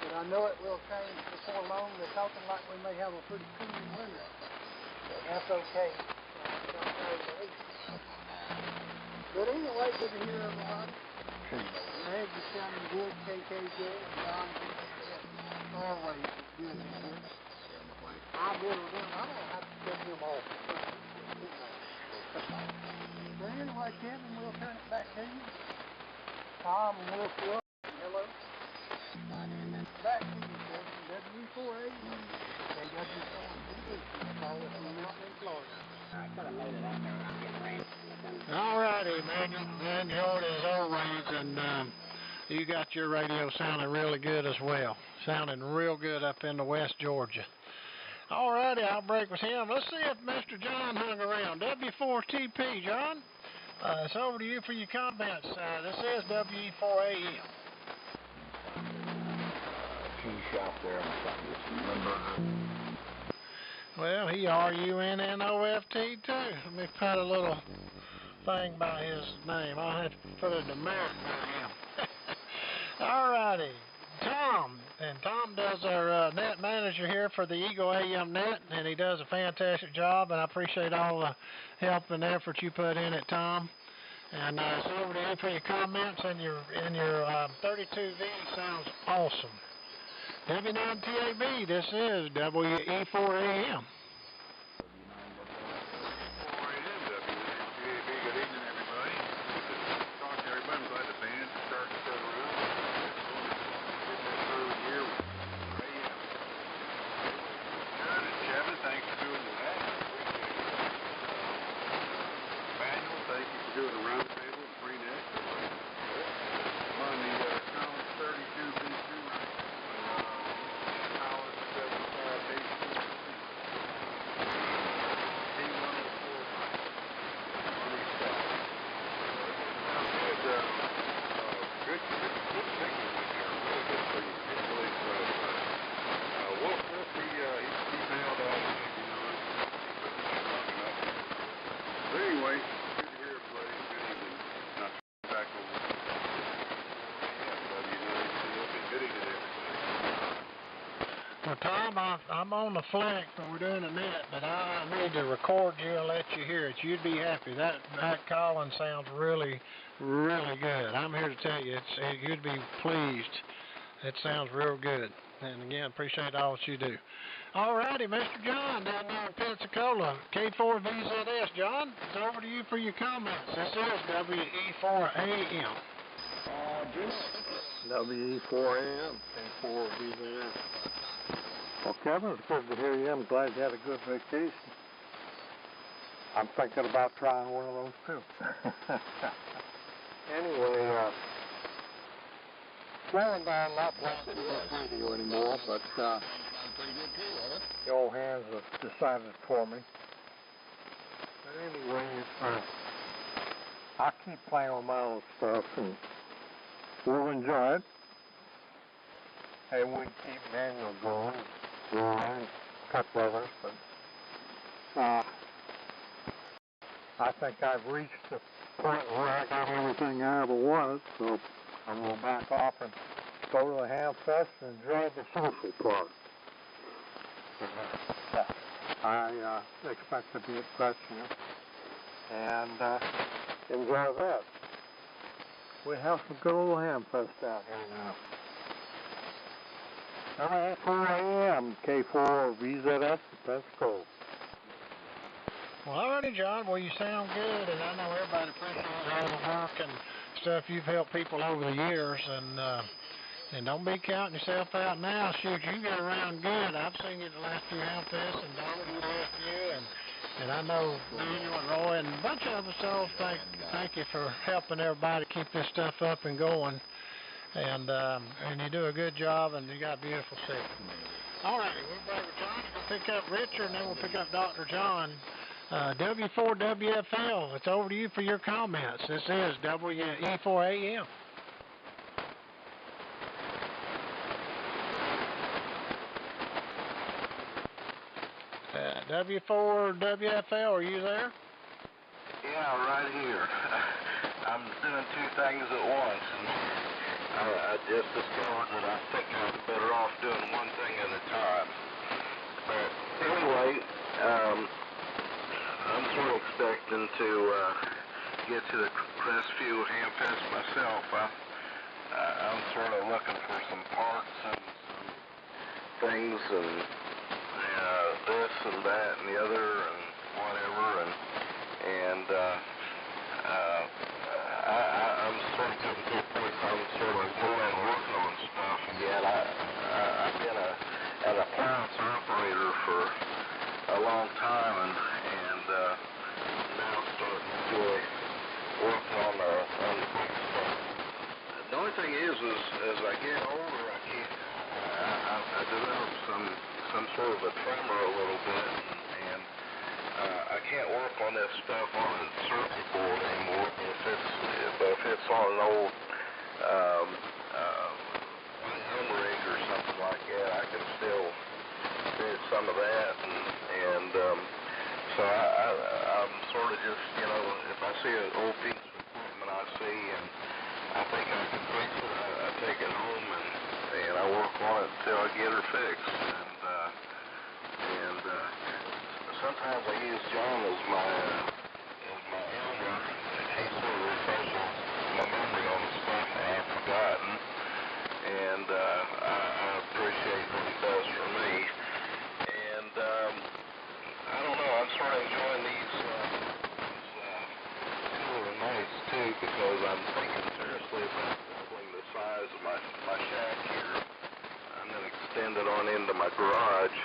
But I know it will change before long. They're talking like we may have a pretty cool winter. That's okay. But anyway, good to hear everybody. Greg, you're sounding good. KKJ, John, always good to hear. I don't have to get them off. But anyway, Kevin, we'll turn it back to you. Tom, we'll see you. Hello. Back to you, Kevin. W4AM. KW4 TV. Tallest mountain in Florida. I could have made it out there without getting rain. All righty, Manuel, as always, and you got your radio sounding really good as well. Sounding real good up in the West Georgia. All righty, I'll break with him. Let's see if Mr. John hung around. W4TP, John. It's over to you for your comments. This is WE4AM. Tea shop there and something. Just remember. Well, he RUNNOFT too. Let me put a little thing by his name. I'll have to put a demerit by him. All righty. Tom. And Tom does our net manager here for the Egale AM Net, and he does a fantastic job, and I appreciate all the help and effort you put in it, Tom. And it's over to you for your comments, and your 32V sounds awesome. W9TAB, this is WE4AM. Doing a round table and free net. I'm on the Collins 32 B2 Collins 75 H2 Good signal in there. Really good for you. We'll see. He mailed out but anyway. Well, Tom, I'm on the flank, but we're doing a net, but I need to record you and let you hear it. You'd be happy. That calling sounds really, really good. I'm here to tell you, you'd be pleased. It sounds real good. And again, appreciate all that you do. All righty, Mr. John down there in Pensacola, K4VZS. John, it's over to you for your comments. This is WE4AM. WE4AM, K4VZS. Well, Kevin, it's good to hear you. I'm glad you had a good vacation. I'm thinking about trying one of those too. Anyway, slowing down, not playing radio anymore, but the old hands have decided for me. But anyway, I'll keep playing with my own stuff and we'll enjoy it. Hey, we keep Manuel going. And a couple others, but I think I've reached the point where I got everything I ever wanted, so I'm going to back off and go to the Ham Fest and enjoy the social part. I expect to be at Fresno and enjoy that. We have some good old Ham Fest out here now. WE4AM, K4VZS, Pensacola. Well, alrighty, John. Well, you sound good, and I know everybody appreciates all the work and stuff you've helped people over the years, and don't be counting yourself out now. Shoot, you get around good. I've seen you the last few Hamfests, and Donald left you, and I know Daniel and Roy and a bunch of us all thank you for helping everybody keep this stuff up and going. And you do a good job, and you got a beautiful seat. All right, we'll break with John. We'll pick up Richard, and then we'll pick up Dr. John. W4WFL, it's over to you for your comments. This is WE4AM. W4WFL, are you there? Yeah, right here. I'm doing two things at once. I just discovered that I think I'm better off doing one thing at a time. But anyway, I'm sort of expecting to get to the Crestview Hamfest myself. I'm sort of looking for some parts and some things and this and that and the other and whatever and I'm sort of getting to a place I'm sort of going working on stuff again. I've been an appliance operator for a long time and now starting to work on the big stuff. The only thing is as I get older, I can't. I develop some sort of a tremor a little bit, and I can't work on this stuff on a circuit board anymore. But if it's on an old home rig or something like that, I can still do some of that, and so I'm sort of just, you know, if I see an old piece of equipment I see and I think I can fix it, I take it home and I work on it until I get her fixed. And sometimes I use John as my elder. He sort of refreshes my memory on the stuff that I've forgotten, and I appreciate what he does for me. And I don't know, I'm sort of enjoying these cooler nights too, because I'm thinking seriously about doubling the size of my shack here. I'm going to extend it on into my garage,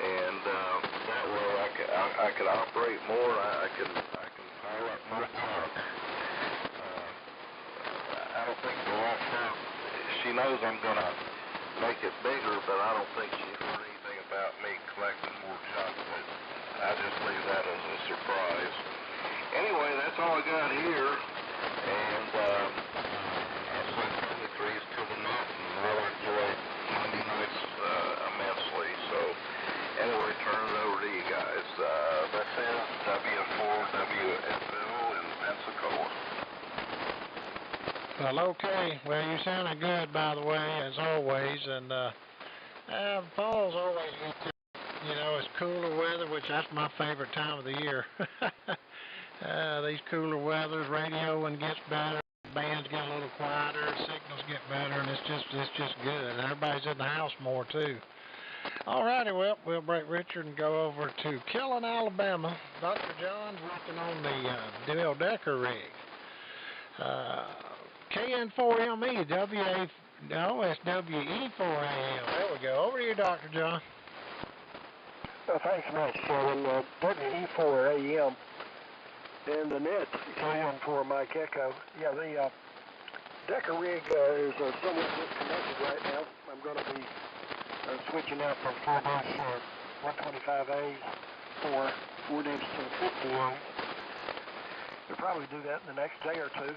and that way I could operate more. I can pile up more truck. I don't think the wife now, she knows I'm going to make it bigger, but I don't think she heard anything about me collecting more junk, but I just leave that as a surprise. Anyway, that's all I got here, and I've sent 23s to the net, and really enjoyed Monday nights immensely. So anyway, turn it over to you guys. This is WE4AM in Pensacola. Well, okay. Well, you sounded good, by the way, as always. And fall's always good. You know, it's cooler weather, which that's my favorite time of the year. These cooler weathers, radioing gets better, bands get a little quieter, signals get better, and it's just good. And everybody's in the house more too. All righty, well, we'll break Richard and go over to Killen, Alabama. Dr. John's working on the Bill Decker rig. KN4ME, it's WE4AM. There we go. Over to you, Dr. John. Thanks much, Kevin. WE4AM and the net KN4 Mike Echo. Yeah, the Decker rig is somewhat disconnected right now. I'm going to be switching out from 4-125As for 4-50As. We'll probably do that in the next day or two.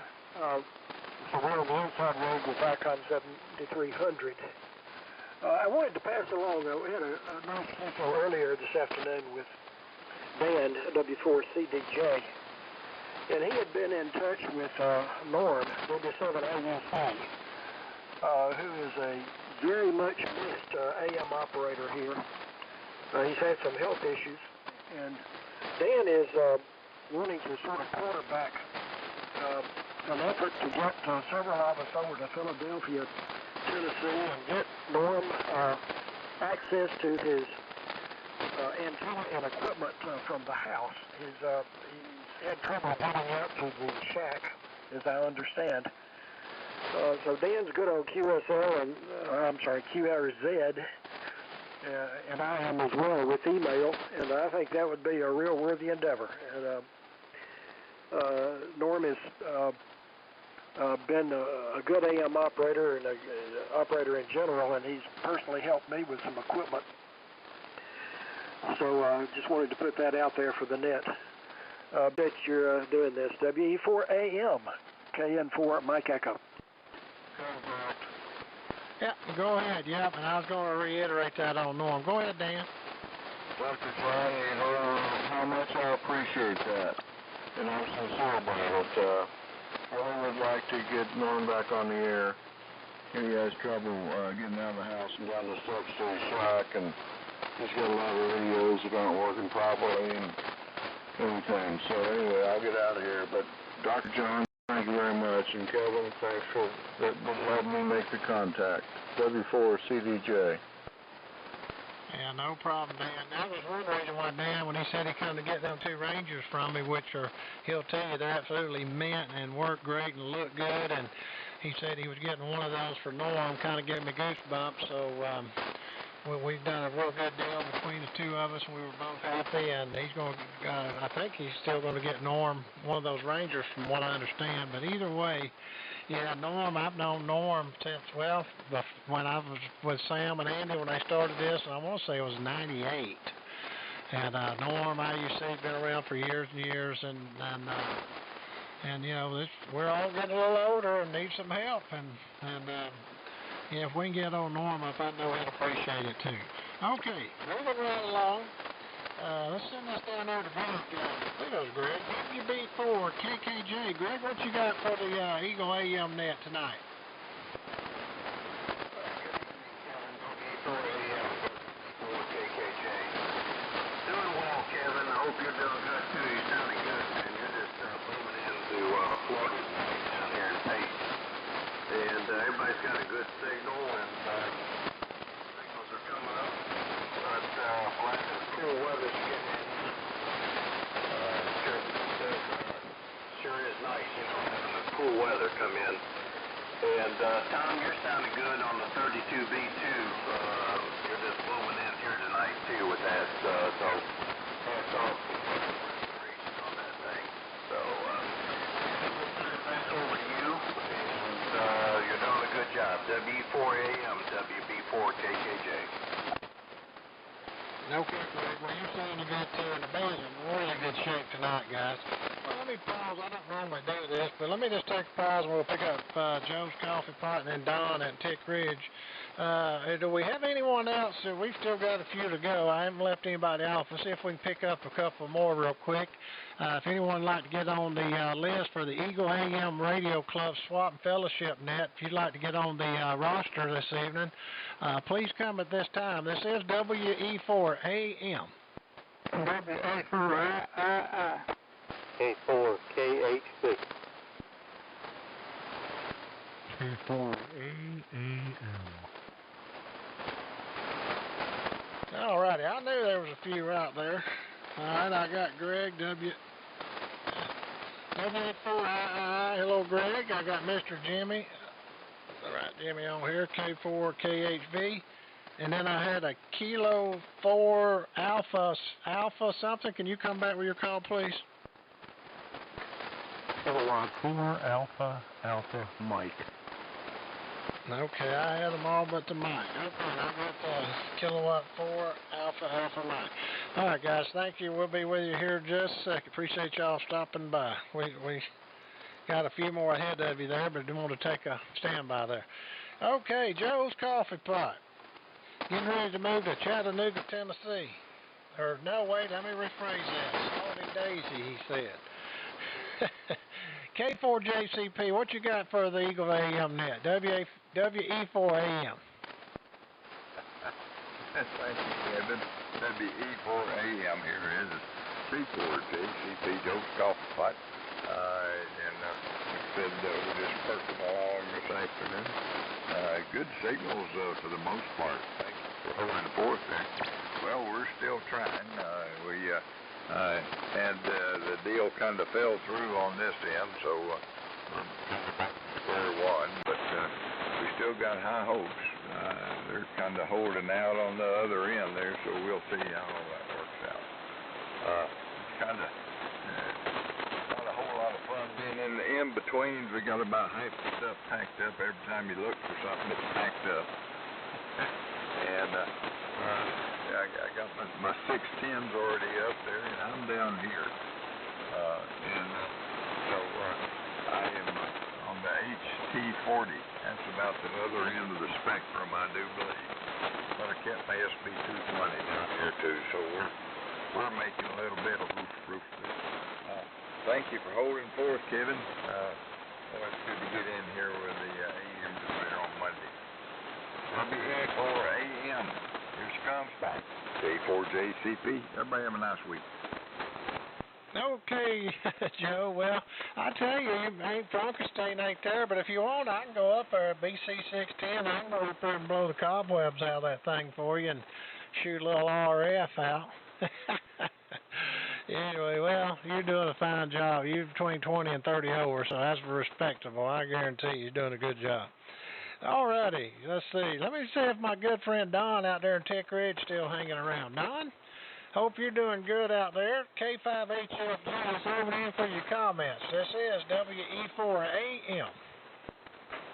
So we're on the inside rig with Icon 7300. I wanted to pass along, we had a nice info earlier this afternoon with Dan, W4CDJ, and he had been in touch with Norm, W7AUC, who is a very much missed AM operator here. He's had some health issues, and Dan is wanting to sort of quarterback an effort to get several of us over to Philadelphia, Tennessee, and get Norm access to his antenna and equipment from the house. He's had trouble getting out to the shack, as I understand. So Dan's good on QSL, and QRZ, and I am as well with email, and I think that would be a real worthy endeavor. And Norm has been a good AM operator and an operator in general, and he's personally helped me with some equipment. So I just wanted to put that out there for the net. I bet you're doing this. WE4AM, KN4 Mike Echo. Yep, go ahead. Yep, and I was going to reiterate that on Norm. Go ahead, Dan. Dr. John, you know how much I appreciate that, and I'm sincere about it. I would like to get Norm back on the air. He has trouble getting out of the house and down the steps to his shack, and he's got a lot of radios that aren't working properly and everything. So anyway, I'll get out of here. But Dr. John, thank you very much, and Kevin, thanks for letting me make the contact. W4CDJ. Yeah, no problem, Dan. That was one reason why Dan, when he said he come to get them two Rangers from me, which are, he'll tell you, they're absolutely mint and work great and look good, and he said he was getting one of those for Norm, kind of gave me goosebumps. So we've done a real good deal between the two of us, and we were both happy, and he's going to, I think he's still going to get Norm one of those Rangers from what I understand. But either way, Yeah, Norm, I've known Norm since, well, when I was with Sam and Andy when they started this, and I want to say it was 98. And Norm, IUC, been around for years and years, and you know, we're all getting a little older and need some help, and yeah, if we can get on Norm up, I know he'll appreciate it too. Okay, moving right along. Let's send this down there to Greg. There's Greg. WB4 KKJ. Greg, what you got for the Egale AM Net tonight? Doing well, Kevin. I hope you're doing good too. You're sounding good, man. You're just moving into Florida down here in Page. And everybody's got a good signal, and signals are coming up. But glad the cool weather's getting in. Sure is nice, you know, having the cool weather come in. And Tom, you're sounding good on the 32B2. You're just moving in here tonight too with that. So hats off on that thing. So back over to you, and you're doing a good job. WE4AM, WB4KKJ. Okay, Greg. Well, you're sounding good too, and the band's in really good shape tonight, guys. Well, let me pause. I don't normally do this, but let me just take a pause, and we'll pick up Joe's Coffee Pot and then Don at Tick Ridge. Do we have anyone else? We've still got a few to go. I haven't left anybody off. Let's see if we can pick up a couple more real quick. If anyone would like to get on the list for the Egale AM Radio Club Swap and Fellowship Net, if you'd like to get on the roster this evening, please come at this time. This is WE4AM. WE4AM. K4KH6. K4AM. Alrighty, I knew there was a few out there. Alright, I got Greg, W4II. Hello, Greg. I got Mr. Jimmy. Alright, Jimmy on here, K4KHV. And then I had a Kilo 4 Alpha something. Can you come back with your call, please? Kilowatt 4 Alpha Mike. Okay, I had them all but the mic. Okay, I got the Kilowatt 4 Alpha Mike. All right, guys, thank you. We'll be with you here in just a second. Appreciate y'all stopping by. We got a few more ahead of you there, but didn't want to take a standby there. Okay, Joe's Coffee Pot. Getting ready to move to Chattanooga, Tennessee. Or, no, wait, let me rephrase that. Salty Daisy, he said. K4JCP, what you got for the Egale AM Net? WE4AM. Thank you, Kevin. WE4AM here is C4JCP, Joe's Coffee Pot. And like I said, we're just perking along this afternoon. Good signals for the most part. Thank you for holding the fort there. Well, we're still trying. We had the deal kind of fell through on this end, so we're kind of back to square one. But we still got high hopes. They're kind of holding out on the other end there, so we'll see how all that works out. Kind of not a whole lot of fun being in the in-betweens. We got about half the stuff packed up. Every time you look for something, it's packed up. And I got my 610s already up there, and I'm down here. So I am on the HT40. That's about the other end of the spectrum, I do believe. But I kept my SB220 down here too, so we're making a little bit of roof. Thank you for holding forth, Kevin. Well, it's good to get in here with the AM there on Monday. WE4AM. Here she comes back. K4JCP. Everybody have a nice week. Okay, Joe. Well, I tell you, ain't Frankenstein ain't there, but if you want, I can go up there at BC610. I can go up there and blow the cobwebs out of that thing for you and shoot a little RF out. Anyway, well, you're doing a fine job. You're between 20 and 30 over, so that's respectable. I guarantee you're doing a good job. All righty, let's see. Let me see if my good friend Don out there in Tick Ridge still hanging around. Don, hope you're doing good out there. K5HF is over in for your comments. This is WE4AM.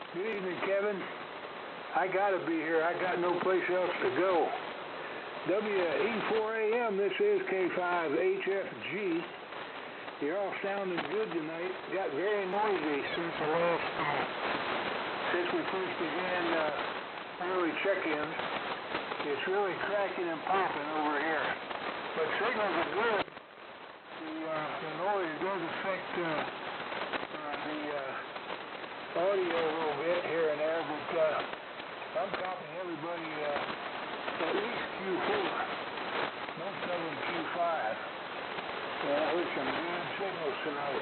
Good evening, Kevin. I gotta be here. I got no place else to go. WE4AM, this is K5HFG. You're all sounding good tonight. Got very noisy since we first began early check-ins. It's really cracking and popping over here. But signals are good. The noise does affect the audio a little bit here and there, but I'm copying everybody at least Q4. Most of them Q5. I heard some good signals tonight.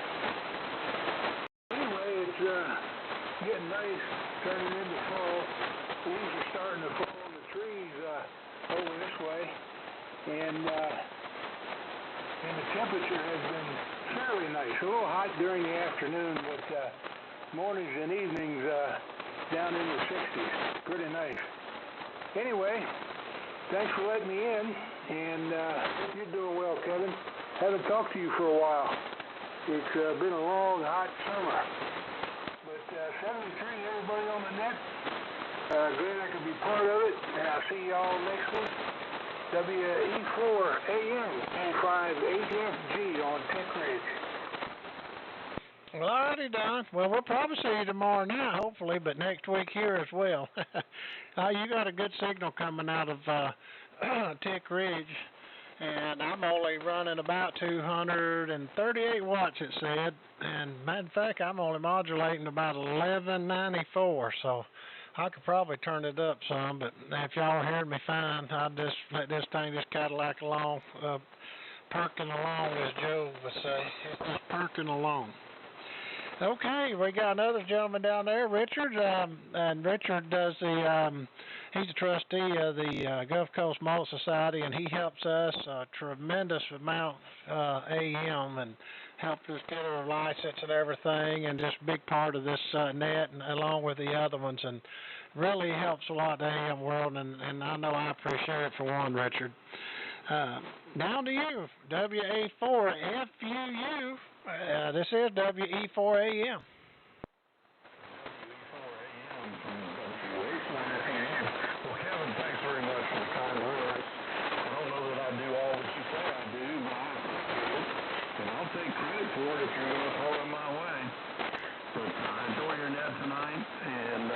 Anyway, it's getting nice, turning into fall. Leaves are starting to fall on the trees over this way, and the temperature has been fairly nice. A little hot during the afternoon, but mornings and evenings down in the 60s. Pretty nice. Anyway, thanks for letting me in, and hope you're doing well, Kevin. Haven't talked to you for a while. It's been a long, hot summer. But 73, everybody on the net, glad I could be part of it, and I'll see y'all next week. WE4AM K5HFG on Tech Ridge. Well, alrighty, Don. Well, we'll probably see you tomorrow night, hopefully, but next week here as well. You got a good signal coming out of Tech Ridge, and I'm only running about 238 watts, it said. And matter of fact, I'm only modulating about 1194, so I could probably turn it up some, but if y'all heard me fine, I'll just let this thing just Cadillac along, perking along, as Joe would say. It's just perking along. Okay, we got another gentleman down there, Richard, and Richard does he's a trustee of the Gulf Coast Malt Society, and he helps us a tremendous amount AM and helped us get our license and everything, and just a big part of this net, and along with the other ones, and really helps a lot the AM world, and I know I appreciate it for one, Richard. Now to you, WE4FUU. This is WE4AM. WE4AM from WE4AM. Well, Kevin, thanks very much for the kind words. I don't know that I do all that you say I do, but I appreciate it, and I'll take credit for it if you're going to throw it my way. But enjoy your net tonight, and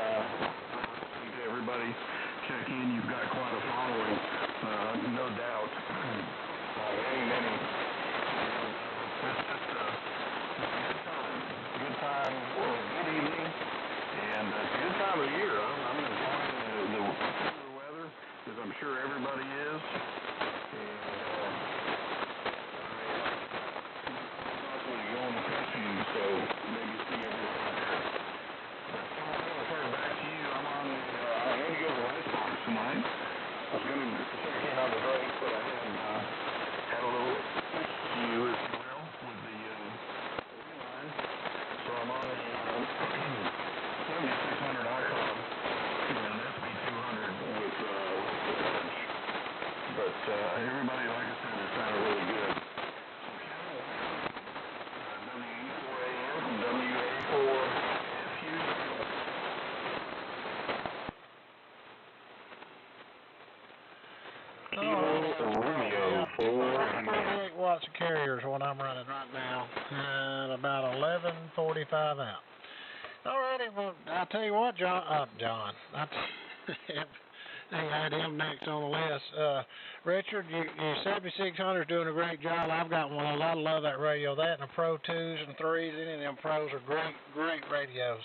everybody check in. You've got quite a following, no doubt. Many. It's just a good time, good evening, and it's a good time of the year. I'm enjoying the cooler weather, as I'm sure everybody is. And possibly going fishing, so maybe see everybody there. But I'm going to turn it back to you. I'm on I'm going to go to the Icebox tonight. I was going to check in on the break, but I had a little view as well with the line. So I'm on a 7600 icon and an SB200 with Edge. But everybody, like I said, it sounded really good. WE4AM from WA4FU. Romeo 48 watts of carrier is what I'm running right now, and about 1145 out. Alrighty, well, I'll tell you what, John, I had him next on the list. Richard, your 7600 is doing a great job. I've got one. I love that radio. That and the Pro 2s and 3s, any of them Pros are great radios.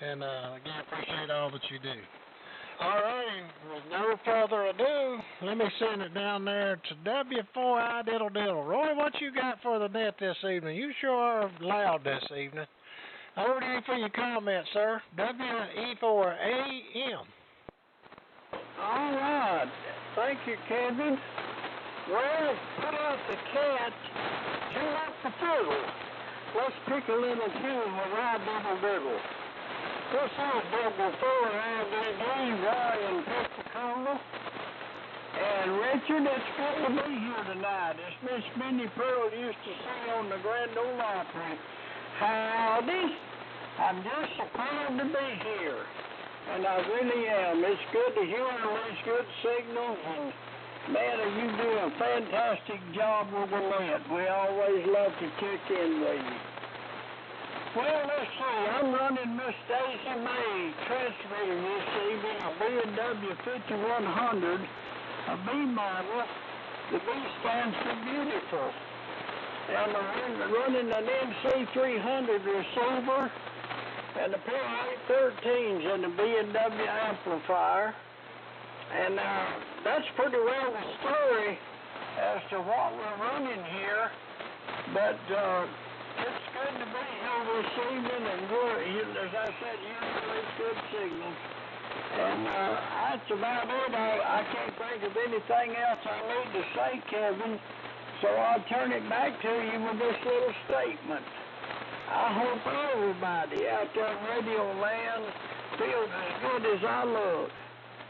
And again, appreciate all that you do. All right, with no further ado, let me send it down there to W4I Diddle Diddle. Roy, what you got for the net this evening? You sure are loud this evening. Over to you for your comments, sir. WE4AM. All right. Thank you, Kevin. Well, put out the cat, tune up the fiddle. Let's pick a little tune with our Diddle Diddle. This is W4AM Roy in Pensacola. And Richard, it's good to be here tonight. It's Miss Minnie Pearl used to sing on the Grand Ole Opry. Howdy. I'm just so proud to be here, and I really am. It's good to hear all these good signals, and man, are you doing a fantastic job with the net. We always love to check in with you. Well, let's see. I'm running Miss Daisy May transmitter this evening, a B&W 5100, a B model. The B stands for beautiful. And I'm running an NC300 receiver and a pair of 813s in the B&W amplifier. And that's pretty well the story as to what we're running here. But it's good to be here this evening, and as I said, hearing these good signals. And that's about it. I can't think of anything else I need to say, Kevin, so I'll turn it back to you with this little statement. I hope everybody out there in Radio Land feels as good as I look.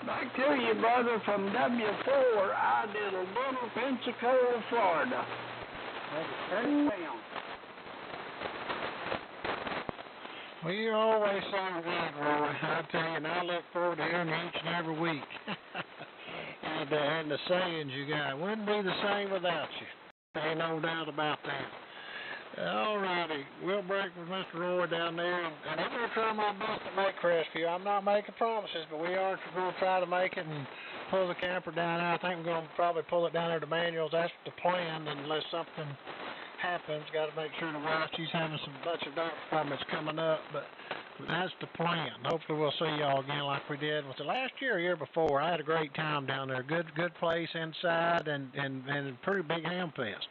Back to you, brother, from W4, Little Pensacola, Florida. Turn it down. Well, you always sound good, Roy. I tell you, and I look forward to hearing you each and every week. and the sayings you got wouldn't be the same without you. Ain't no doubt about that. All righty, we'll break with Mr. Roy down there, and I'm going to try my best to make Crestview. I'm not making promises, but we are going to try to make it and pull the camper down there. I think we're going to probably pull it down there to Manuel's. That's the plan, unless something happens. Got to make sure the wife, she's having some bunch of doctor appointments coming up, but that's the plan. Hopefully we'll see y'all again like we did. Was it last year or year before? I had a great time down there. Good place inside and a pretty big ham fest.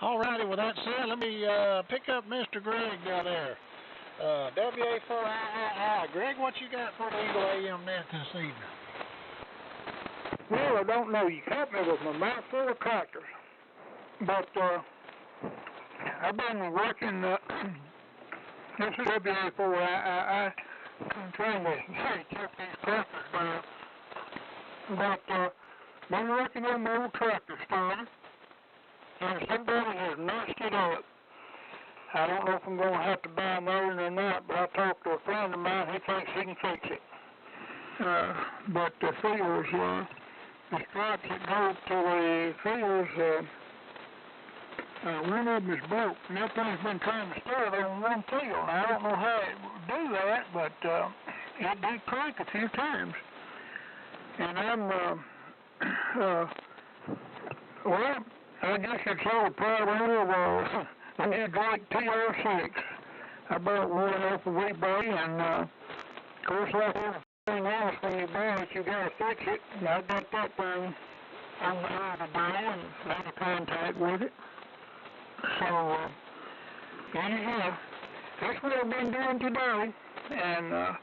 All righty, with that said, let me pick up Mr. Greg down there. WE4AM. Greg, what you got for the Egale AM Net this evening? Well, I don't know. You caught me with my mouth full of crackers. But I've been working, this is WE4. I'm trying to keep these crackers down. But been working on my old tractor starter. And somebody has messed it up. I don't know if I'm going to have to buy another or not, but I talked to a friend of mine. He thinks he can fix it. But the feels, the stripes that go to the feels, one of them is broke. And that thing's been trying to start on one feel. Now, I don't know how it would do that, but it did crack a few times. And I'm, well, I guess it's all part of a new Drake TR6. I bought one off of eBay, and of course, like everything else, when you buy it, you gotta fix it. And I got that thing on the other day and made a contact with it. So, anyhow, that's what I've been doing today. And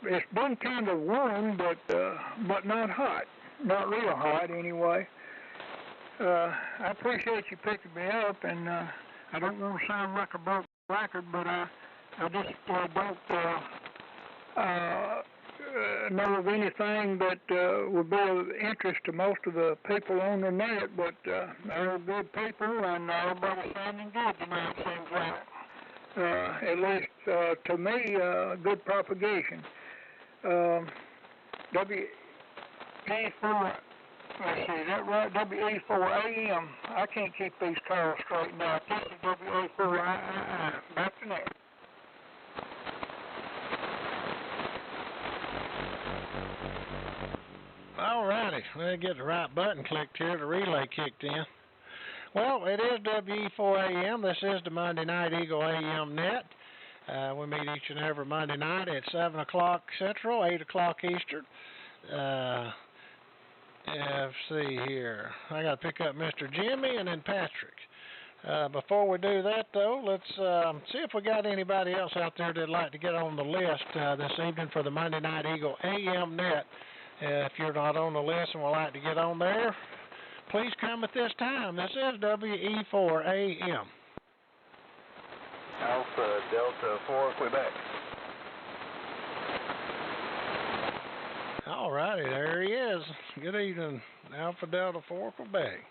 it's been kind of warm, but not hot. Not real hot, anyway. I appreciate you picking me up, and I don't want to sound like a broke record, but I just don't know of anything that would be of interest to most of the people on the net, but they're good people, and everybody's sounding good tonight, seems like. At least to me, good propagation. WE4, let's see, that right? WE4AM. I can't keep these calls straightened out. This is WE4I. Back to net. All righty, we'll get the right button clicked here. The relay kicked in. Well, it is WE4AM. This is the Monday Night Egale AM Net. We meet each and every Monday night at 7 o'clock Central, 8 o'clock Eastern. Let's see here. I got to pick up Mr. Jimmy and then Patrick. Before we do that, though, let's see if we got anybody else out there that'd like to get on the list this evening for the Monday Night Egale AM Net. If you're not on the list and would like to get on there, please come at this time. This is WE4AM. Alpha Delta 4, Quebec. All righty, there he is. Good evening, Alpha Delta 4, Quebec.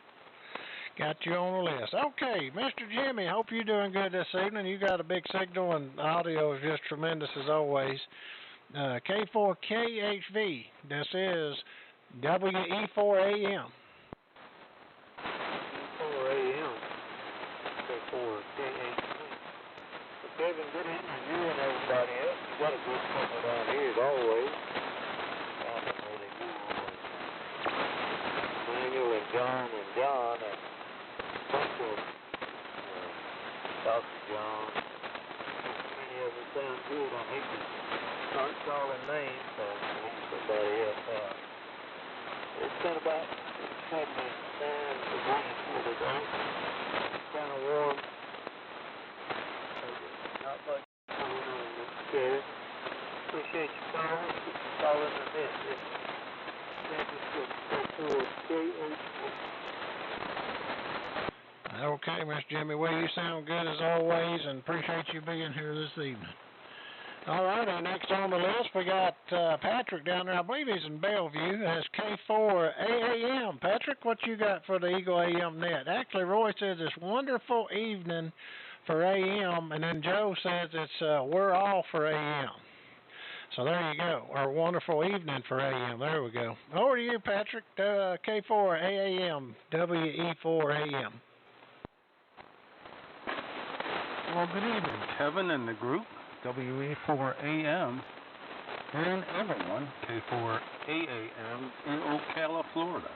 Got you on the list. Okay, Mr. Jimmy, hope you're doing good this evening. You got a big signal and audio is just tremendous as always. K4KHV, this is WE4AM. WE4AM, K4KHV. So Kevin, good evening to you and everybody else. You got a good signal down here as always. Daniel and John and Dr. John. Many of them sound good. I hate to start calling names, so I need somebody else out. It's been about 79 degrees here today. It's kind of warm. Not much going on this day. Appreciate you calling. Keep calling the net. Okay, Miss Jimmy, well, you sound good as always, and appreciate you being here this evening. All right, next on the list, we got Patrick down there. I believe he's in Bellevue. That's K4AM. Patrick, what you got for the Egale AM Net? Actually, Roy says it's wonderful evening for AM, and then Joe says it's we're all for AM. So there you go, or wonderful evening for AM. There we go. Over to you, Patrick, K4AM, WE4AM. Well, good evening, Kevin and the group, WE4AM, and everyone, K4AAM in Ocala, Florida.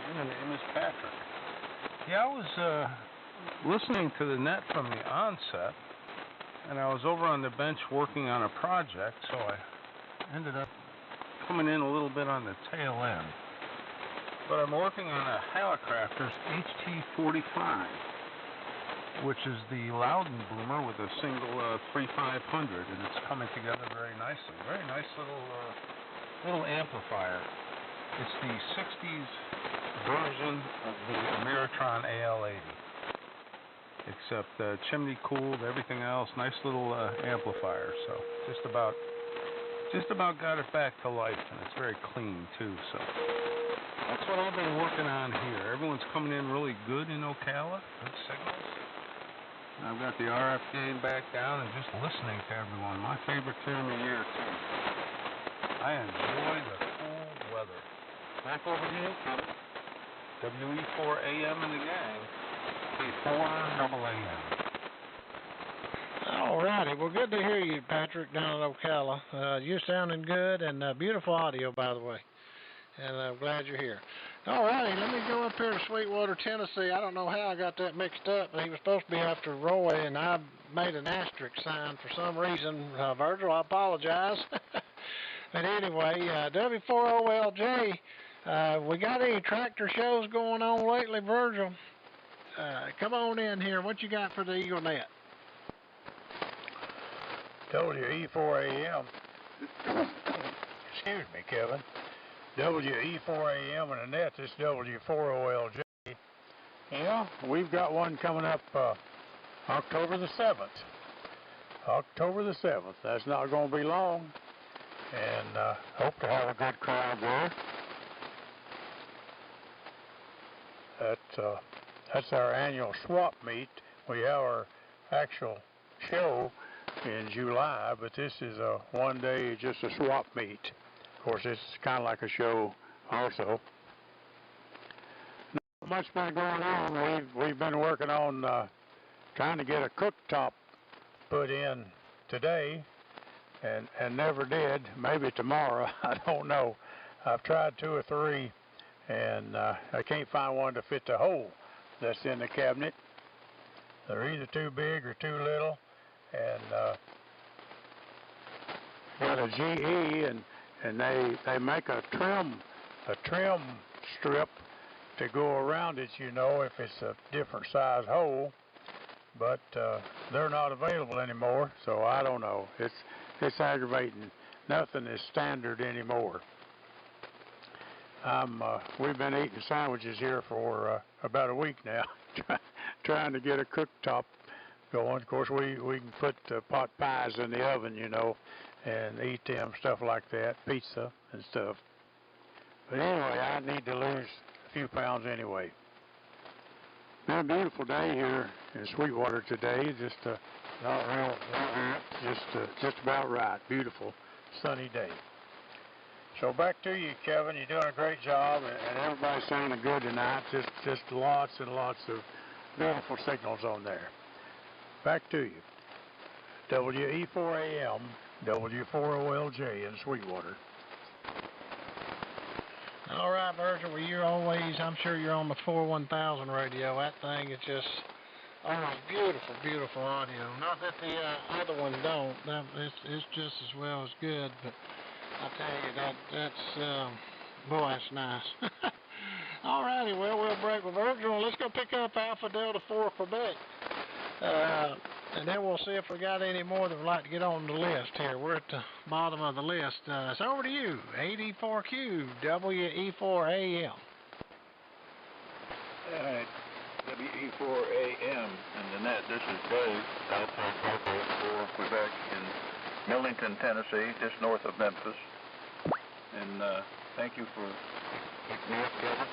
And my name is Patrick. Yeah, I was listening to the net from the onset, and I was over on the bench working on a project, so I ended up coming in a little bit on the tail end. But I'm working on a Hallicrafters HT45, which is the Loudon boomer with a single 3500, and it's coming together very nicely. Very nice little amplifier. It's the 60s version of the Ameritron AL80. Except chimney cooled, everything else, nice little amplifier. So just about got it back to life, and it's very clean too. So that's what I've been working on here. Everyone's coming in really good in Ocala, good signals. And I've got the RF gain back down and just listening to everyone. My favorite time of year too. I enjoy the cool weather. Back over to you, Kevin. WE4AM and the gang. K4AM. All righty. Well, good to hear you, Patrick, down in Ocala. You're sounding good, and beautiful audio, by the way. And I'm glad you're here. All righty. Let me go up here to Sweetwater, Tennessee. I don't know how I got that mixed up. He was supposed to be after Roy, and I made an asterisk sign for some reason. Virgil, I apologize. But anyway, W4OLJ, we got any tractor shows going on lately, Virgil? Come on in here. What you got for the Eagle Net? WE4AM. Excuse me, Kevin. WE4AM and the net. This W4OLJ. Yeah, we've got one coming up October the 7th. October the 7th. That's not going to be long. And hope to have a good crowd there. That's our annual swap meet. We have our actual show in July, but this is a one day, just a swap meet. Of course, it's kind of like a show also. Not much been going on. We've been working on trying to get a cooktop put in today, and never did. Maybe tomorrow, I don't know. I've tried 2 or 3, and I can't find one to fit the hole that's in the cabinet. They're either too big or too little, and got a GE, and they make a trim strip to go around it, you know, if it's a different size hole, but they're not available anymore, so I don't know. It's aggravating. Nothing is standard anymore. We've been eating sandwiches here for about a week now, trying to get a cooktop going. Of course, we can put pot pies in the oven, you know, and eat them, stuff like that, pizza and stuff. But anyway, I need to lose a few pounds anyway. Been a beautiful day here in Sweetwater today. Just not real hot, just about right. Beautiful, sunny day. So back to you, Kevin. You're doing a great job, and everybody's sounding good tonight. Just lots and lots of beautiful signals on there. Back to you. WE4AM, W4OLJ in Sweetwater. All right, Virgil. Well, you're always, I'm sure you're on the 41000 radio. That thing is just, beautiful, beautiful audio. Not that the other ones don't. It's just as well as good, but I tell you, that's boy, that's nice. All righty, well, we'll break with Virgil. Let's go pick up Alpha Delta 4 Quebec. And then we'll see if we got any more that would like to get on the list here. We're at the bottom of the list. It's over to you, 84Q, WE4AM. All right, WE4AM and the net. This is Dave, Alpha Delta 4 Quebec in Millington, Tennessee, just north of Memphis. And thank you for picking me up, Kevin.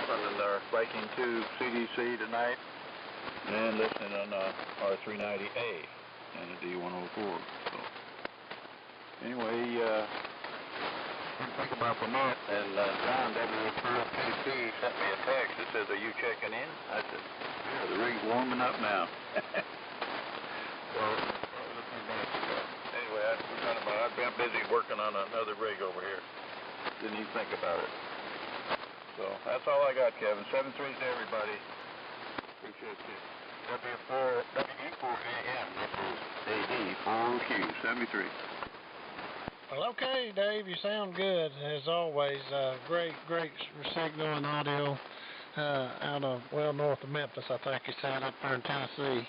Running our Viking 2 CDC tonight and listening on R390A and a D104. So anyway, think about the net, and John W4TP sent me a text that says, "Are you checking in?" I said, "Yeah, the rig's warming up now." So that was a few minutes ago. Anyway, I've been busy working on another rig over here. Didn't even think about it. So that's all I got, Kevin. 7-3 to everybody. Appreciate you. WE4AM. This is AD4Q 73. Well, okay, Dave, you sound good as always. Great signal and audio out of north of Memphis. I think it's out up there in Tennessee.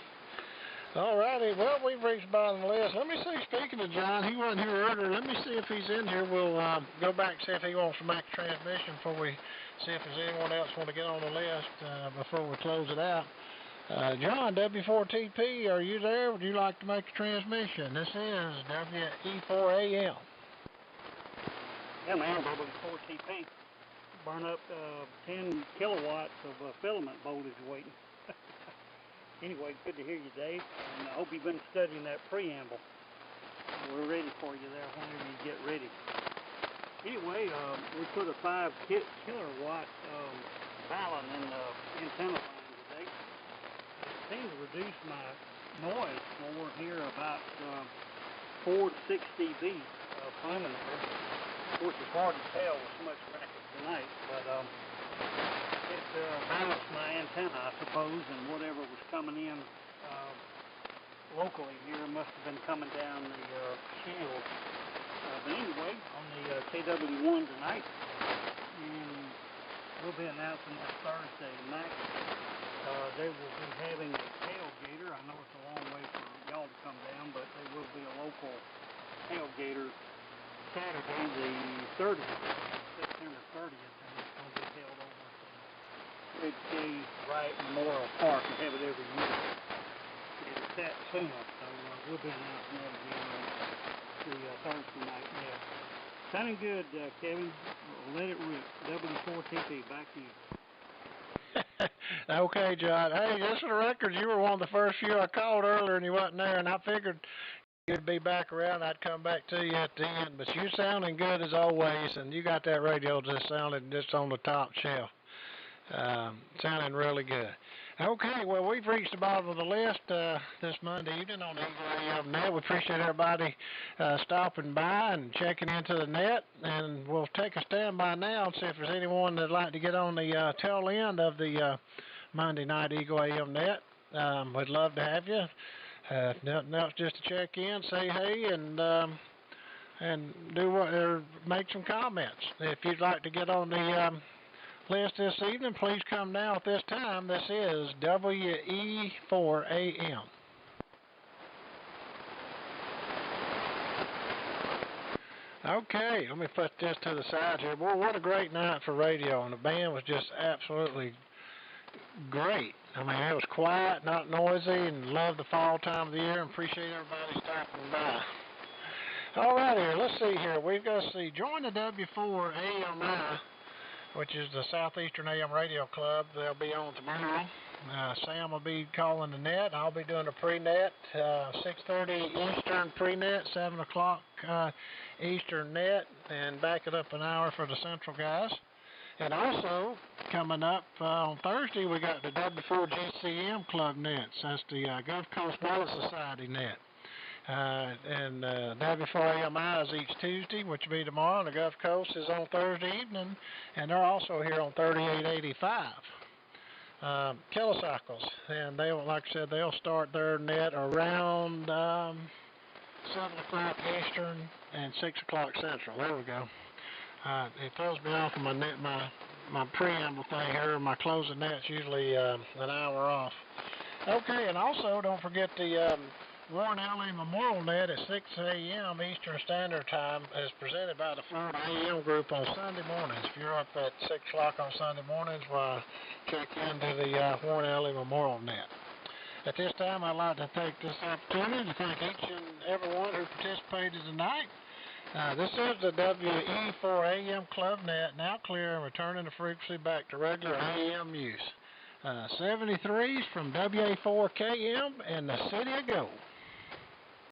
All righty, well, we've reached the bottom of the list. Let me see, speaking of John, he wasn't here earlier. Let me see if he's in here. We'll go back and see if he wants to make a transmission before we see if there's anyone else want to get on the list before we close it out. John, W4TP, are you there? Would you like to make a transmission? This is WE4AM. Yeah, man, W4TP. Burn up 10 kilowatts of filament voltage waiting. Anyway, good to hear you, Dave, and I hope you've been studying that preamble. We're ready for you there whenever you get ready. Anyway, we put a 5 kilowatt balun in the antenna line today. It seems to reduce my noise when we're here about 4 to 6 dB preliminary. Of course, it's hard to tell with so much racket tonight, but it balanced my antenna, I suppose, and whatever was coming in locally here must have been coming down the shield. But anyway, on the KW1 tonight, and we'll be announcing that Thursday night. They will be having a tailgater. I know it's a long way for y'all to come down, but there will be a local tailgater Saturday the 30th, September 30th, and it's going to be held over at Red Key Wright Memorial Park. We have it every year. It's that soon, so we'll be announcing that again on the Thursday night. Yeah. Sounding good, Kevin. Let it rip. W4TP, back to you. Okay, John. Hey, just for the record, you were one of the first few I called earlier, and you wasn't there, and I figured you'd be back around. I'd come back to you at the end, but you're sounding good as always, and you got that radio just sounding just on the top shelf. Sounding really good. Okay, well, we've reached the bottom of the list this Monday evening on Egale AM Net. We appreciate everybody stopping by and checking into the net, and we'll take a standby now and see if there's anyone that'd like to get on the tail end of the Monday night Egale AM Net. We'd love to have you. Nothing else, just to check in, say hey, and do what or make some comments. If you'd like to get on the list this evening, please come now at this time. This is WE4AM. Okay, let me put this to the side here. Boy, what a great night for radio, and the band was just absolutely great. I mean, it was quiet, not noisy, and love the fall time of the year, and appreciate everybody stopping by. All right, here, let's see here. We've got to see. Join the W4AMI which is the Southeastern AM Radio Club. They'll be on tomorrow. Sam will be calling the net. I'll be doing a pre-net, 6:30 Eastern pre-net, 7 o'clock Eastern net, and back it up an hour for the Central guys. And also, coming up on Thursday, we got the WE4AM Club Net. That's the Gulf Coast Wallet Society net. And WE4AMI is each Tuesday, which will be tomorrow, and the Gulf Coast is on Thursday evening, and they're also here on 3885 kilocycles. And they, like I said, they'll start their net around 7 o'clock Eastern and 6 o'clock Central. There we go. It throws me off of my preamble thing here. My closing net's usually an hour off. Okay, and also don't forget the Warren Alley Memorial Net at 6 a.m. Eastern Standard Time is presented by the Florida AM Group on Sunday mornings. If you're up at 6 o'clock on Sunday mornings, well, check into the Warren Alley Memorial Net. At this time, I'd like to take this opportunity to thank each and everyone who participated tonight. This is the WE4AM Club Net, now clear and returning the frequency back to regular AM use. 73s from WA4KM in the city of Gold.